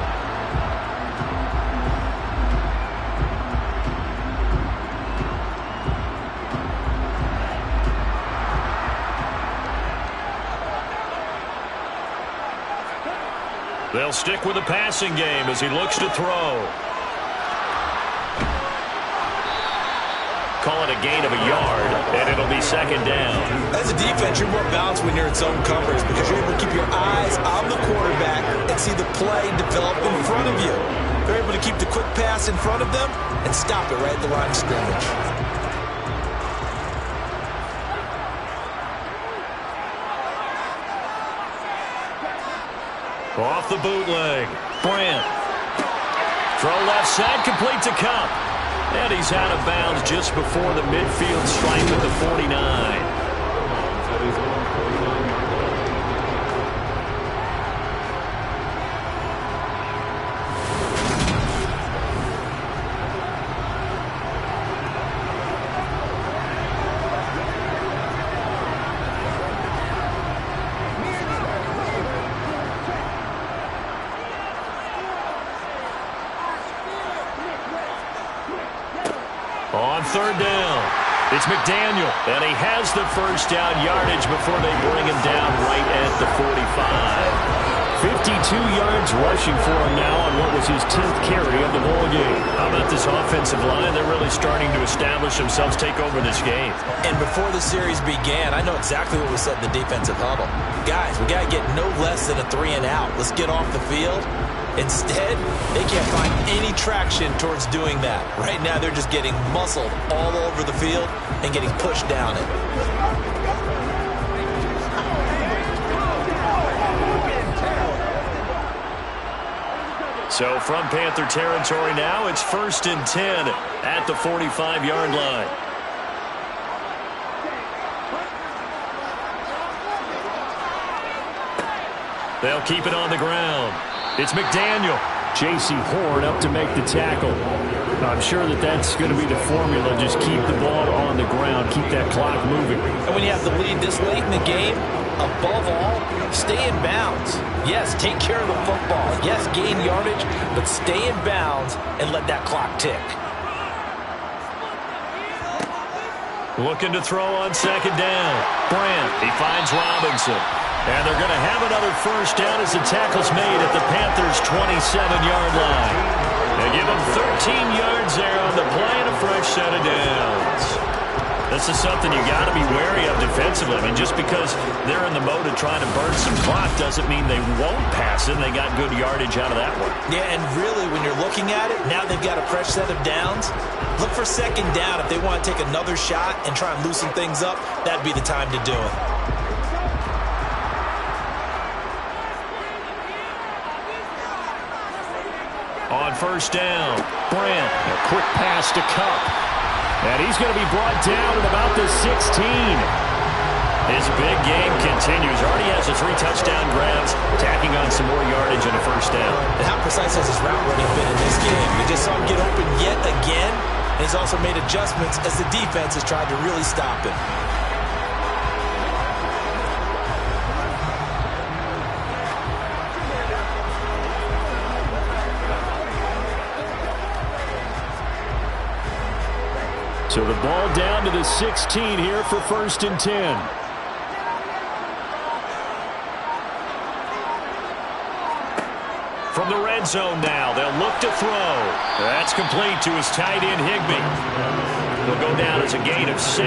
They'll stick with the passing game as he looks to throw. Call it a gain of a yard, and it'll be 2nd down. As a defense, you're more balanced when you're in zone coverage because you're able to keep your eyes on the quarterback and see the play develop in front of you. You're able to keep the quick pass in front of them and stop it right at the line of scrimmage. Off the bootleg. Brandt. Throw left side, complete to Cup. And he's out of bounds just before the midfield stripe at the 49. On 3rd down, it's McDaniel, and he has the first down yardage before they bring him down right at the 45. 52 yards rushing for him now on what was his 10th carry of the ball game. How about this offensive line? They're really starting to establish themselves, take over this game. And before the series began, I know exactly what was said in the defensive huddle. Guys, we got to get no less than a 3-and-out. Let's get off the field. Instead, they can't find any traction towards doing that. Right now, they're just getting muscled all over the field and getting pushed down it. So from Panther territory now, it's 1st and 10 at the 45-yard line. They'll keep it on the ground. It's McDaniel. J.C. Horn up to make the tackle. I'm sure that's going to be the formula. Just keep the ball on the ground. Keep that clock moving. And when you have the lead this late in the game, above all, stay in bounds. Yes, take care of the football. Yes, gain yardage, but stay in bounds and let that clock tick. Looking to throw on 2nd down. Brandt, he finds Robinson. And they're going to have another first down as the tackle's made at the Panthers' 27-yard line. They give them 13 yards there on the play and a fresh set of downs. This is something you got to be wary of defensively. I mean, just because they're in the mode of trying to burn some clock doesn't mean they won't pass it. They got good yardage out of that one. Yeah, and really, when you're looking at it, now they've got a fresh set of downs. Look for 2nd down. If they want to take another shot and try and loosen things up, that'd be the time to do it. On 1st down, Brandt, a quick pass to Cup. And he's going to be brought down at about the 16. His big game continues. Already has a 3 touchdown grabs, tacking on some more yardage and a first down. And how precise has his route running been in this game? We just saw him get open yet again. And he's also made adjustments as the defense has tried to really stop him. So the ball down to the 16 here for 1st and 10. From the red zone now, they'll look to throw. That's complete to his tight end, Higbee. He'll go down as a gain of 6,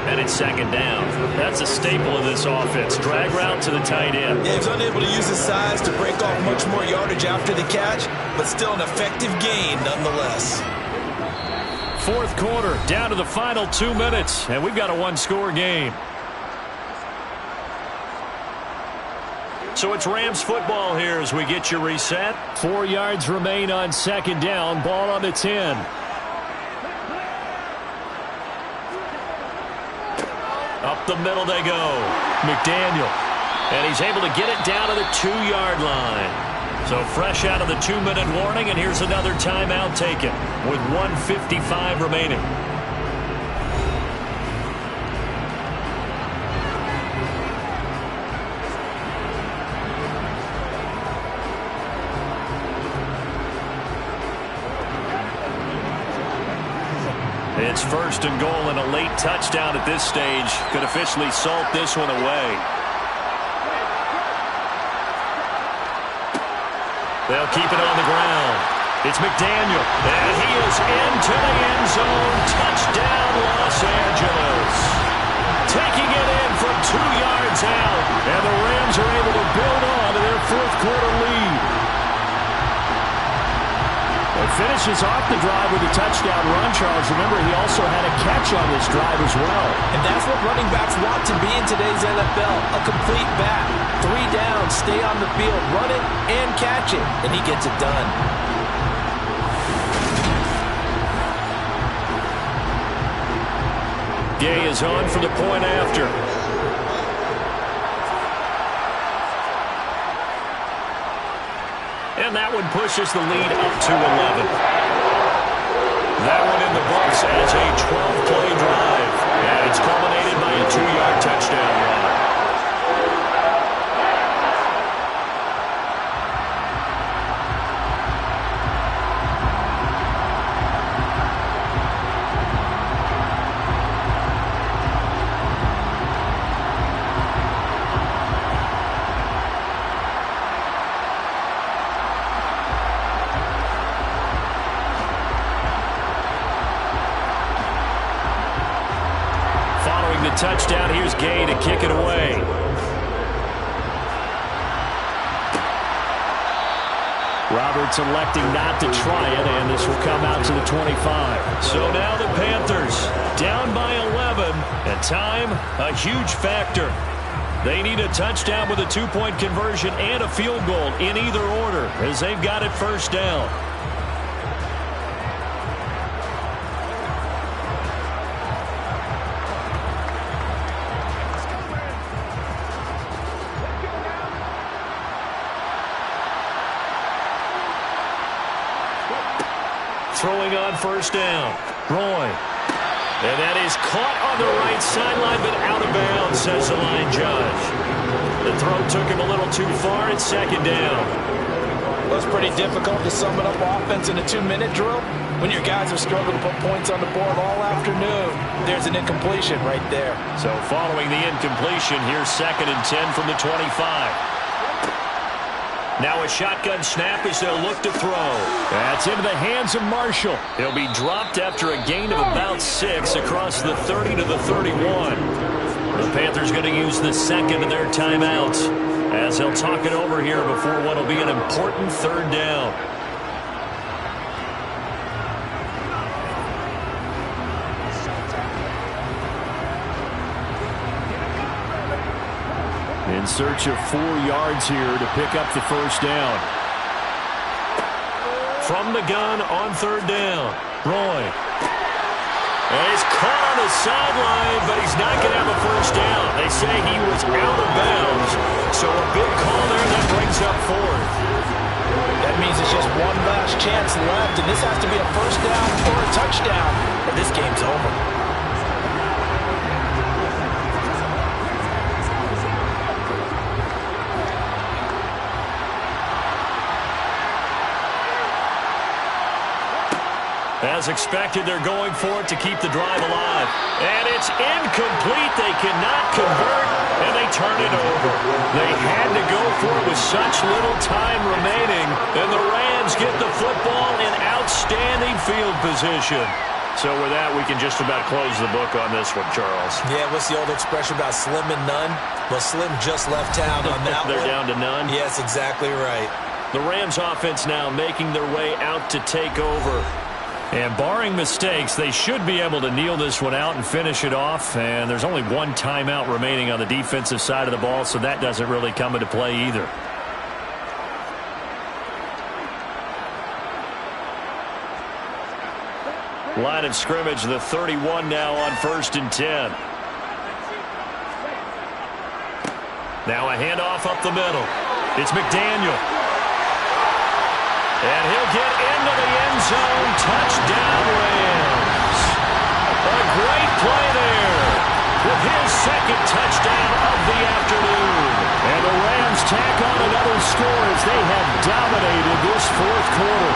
and it's 2nd down. That's a staple of this offense. Drag route to the tight end. Yeah, he was unable to use his size to break off much more yardage after the catch, but still an effective gain nonetheless. 4th quarter, down to the final 2 minutes, and we've got a 1-score game. So it's Rams football here as we get you reset. 4 yards remain on 2nd down. Ball on the 10. Up the middle they go. McDaniel. And he's able to get it down to the 2-yard line. So fresh out of the 2-minute warning, and here's another timeout taken with 1:55 remaining. It's 1st and goal, and a late touchdown at this stage could officially salt this one away. They'll keep it on the ground. It's McDaniel, and he is into the end zone. Touchdown, Los Angeles. Taking it in from 2 yards out, and the Rams are able to build on to their 4th quarter lead. It finishes off the drive with a touchdown run, Charles. Remember, he also had a catch on this drive as well. And that's what running backs want to be in today's NFL, a complete back. 3 downs, stay on the field, run it, and catch it, and he gets it done. Gay is on for the point after. And that one pushes the lead up to 11. That one in the books as a 12-play drive. And it's culminated by a 2-yard touchdown run. Touchdown. Here's Gay to kick it away. Roberts electing not to try it, and this will come out to the 25. So now the Panthers down by 11, and time a huge factor. They need a touchdown with a 2-point conversion and a field goal in either order as they've got it 1st down. Throwing on 1st down. Roy. And that is caught on the right sideline, but out of bounds, says the line judge. The throw took him a little too far. It's 2nd down. Well, it's pretty difficult to sum it up offense in a 2-minute drill when your guys have struggled to put points on the board all afternoon. There's an incompletion right there. So following the incompletion, here's 2nd and 10 from the 25. Now a shotgun snap as they'll look to throw. That's into the hands of Marshall. He'll be dropped after a gain of about 6 across the 30 to the 31. The Panthers going to use the 2nd of their timeouts as they'll talk it over here before what will be an important 3rd down. In search of 4 yards here to pick up the 1st down. From the gun on 3rd down, Roy. And he's caught on the sideline, but he's not going to have a first down. They say he was out of bounds, so a big call there that brings up fourth. That means it's just one last chance left, and this has to be a first down or a touchdown, or this game's over. As expected, they're going for it to keep the drive alive. And it's incomplete. They cannot convert, and they turn it over. They had to go for it with such little time remaining, and the Rams get the football in outstanding field position. So with that, we can just about close the book on this one, Charles. Yeah, what's the old expression about slim and none? Well, Slim just left town on that They're down to none? Yes, exactly right. The Rams offense now making their way out to take over. And barring mistakes, they should be able to kneel this one out and finish it off. And there's only one timeout remaining on the defensive side of the ball, so that doesn't really come into play either. Line of scrimmage, the 31 now on 1st and 10. Now a handoff up the middle. It's McDaniel. And he'll get into the end zone. Touchdown, Rams. A great play there with his second touchdown of the afternoon. And the Rams tack on another score as they have dominated this fourth quarter.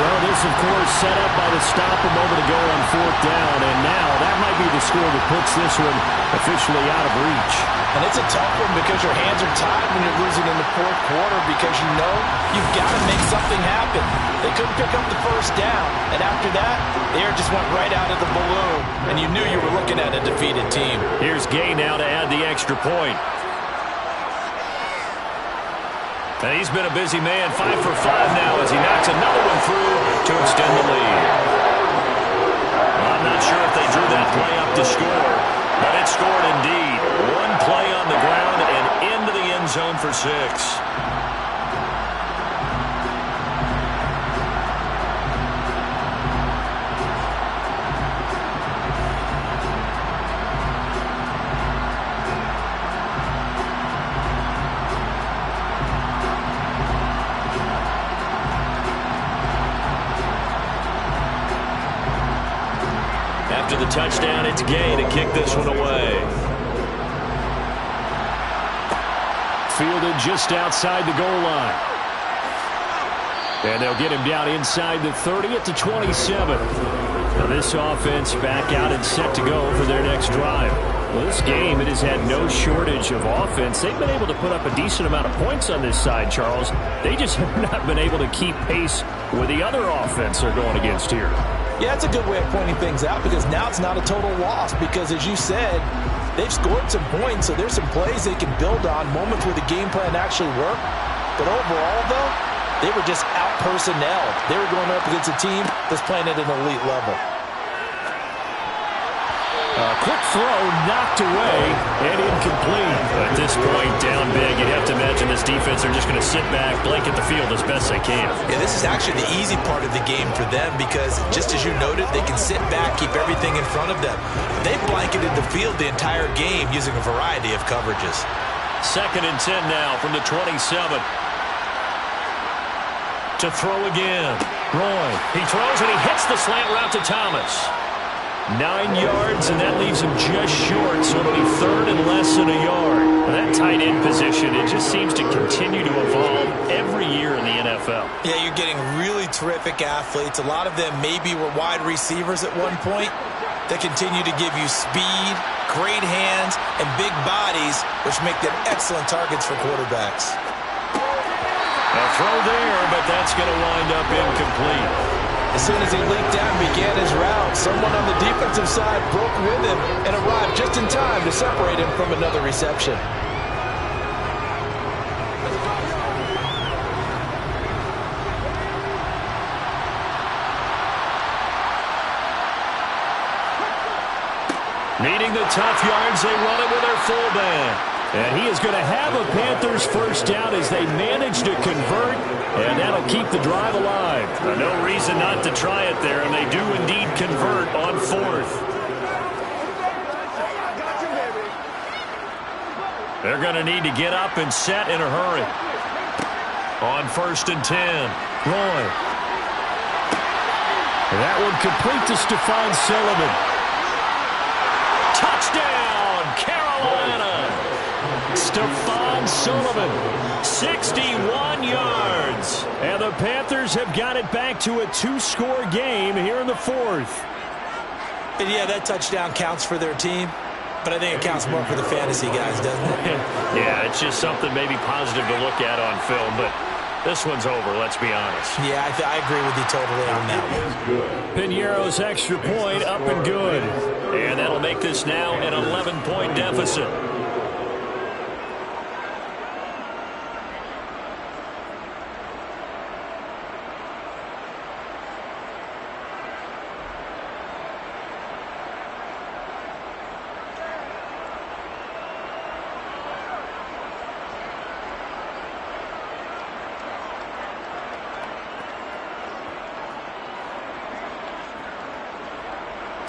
Well, this, of course, set up by the stop a moment ago on 4th down. And now that might be the score that puts this one officially out of reach. And it's a tough one because your hands are tied when you're losing in the fourth quarter because you know you've got to make something happen. They couldn't pick up the first down. And after that, the air just went right out of the balloon. And you knew you were looking at a defeated team. Here's Gay now to add the extra point. And he's been a busy man, 5 for 5 now as he knocks another one through to extend the lead. I'm not sure if they drew that play up to score, but it scored indeed. One play on the ground and into the end zone for 6. After the touchdown, it's Gay to kick this one away. Fielded just outside the goal line. And they'll get him down inside the 30 at the 27. Now this offense back out and set to go for their next drive. Well, this game, it has had no shortage of offense. They've been able to put up a decent amount of points on this side, Charles. They just have not been able to keep pace with the other offense they're going against here. Yeah, it's a good way of pointing things out because now it's not a total loss because, as you said, they've scored some points, so there's some plays they can build on, moments where the game plan actually worked. But overall, though, they were just out-personnelled. They were going up against a team that's playing at an elite level. Quick throw knocked away and incomplete. At this point, down big, you'd have to imagine this defense are just going to sit back, blanket the field as best they can. Yeah, this is actually the easy part of the game for them because, just as you noted, they can sit back, keep everything in front of them. They've blanketed the field the entire game using a variety of coverages. 2nd and 10 now from the 27. To throw again. Roy, he throws and he hits the slant route to Thomas. 9 yards, and that leaves him just short, so it'll be 3rd and less than a yard. And that tight end position, it just seems to continue to evolve every year in the NFL. Yeah, you're getting really terrific athletes. A lot of them maybe were wide receivers at one point. They continue to give you speed, great hands, and big bodies, which make them excellent targets for quarterbacks. A throw there, but that's going to wind up incomplete. As soon as he leaped down and began his route, someone on the defensive side broke with him and arrived just in time to separate him from another reception. Needing the tough yards, they run it with their fullback. And he is going to have a Panthers first down as they manage to convert, and that'll keep the drive alive. No reason not to try it there, and they do indeed convert on 4th. They're going to need to get up and set in a hurry. On 1st and 10, Roy. And that one complete to Stephon Sullivan. Touchdown, Carolina! Stephon Sullivan, 61 yards. And the Panthers have got it back to a 2-score game here in the 4th. And yeah, that touchdown counts for their team, but I think it counts more for the fantasy guys, doesn't it? Yeah, it's just something maybe positive to look at on film, but this one's over, let's be honest. Yeah, I agree with you totally on that one. Piñeiro's extra point up and good. And that'll make this now an 11-point deficit.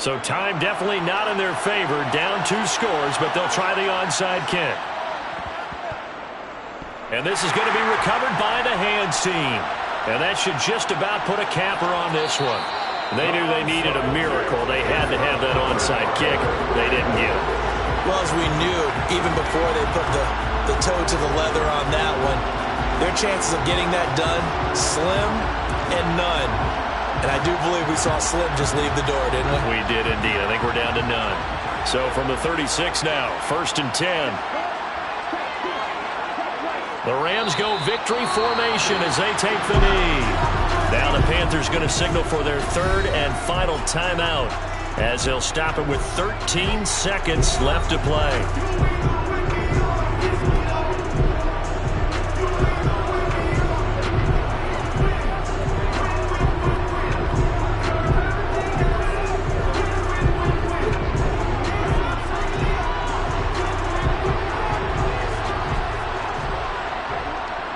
So time definitely not in their favor. Down 2 scores, but they'll try the onside kick. And this is going to be recovered by the hands team. And that should just about put a capper on this one. They knew they needed a miracle. They had to have that onside kick. They didn't get it. Well, as we knew, even before they put the toe to the leather on that one, their chances of getting that done, slim and none. And I do believe we saw Slim just leave the door, didn't we? We did indeed. I think we're down to none. So from the 36 now, 1st and 10. The Rams go victory formation as they take the knee. Now the Panthers going to signal for their 3rd and final timeout as they'll stop it with 13 seconds left to play.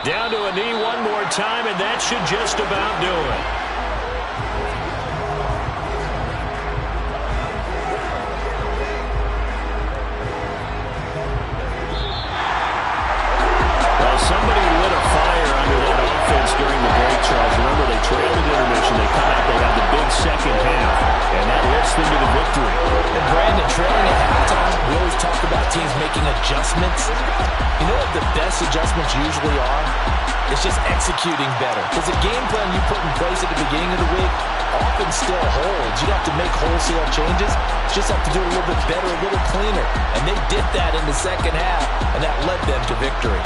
Down to a knee one more time, and that should just about do it. Well, somebody lit a fire under that offense during the break, Charles. Remember, they trailed at intermission. They come out, they have the big second half, and that lifts them to the victory. And Brandon, trailing at halftime, we always talk about teams making adjustments. You know what the best adjustments usually are? It's just executing better. Because the game plan you put in place at the beginning of the week often still holds. You don't have to make wholesale changes. You just have to do it a little bit better, a little cleaner. And they did that in the second half, and that led them to victory.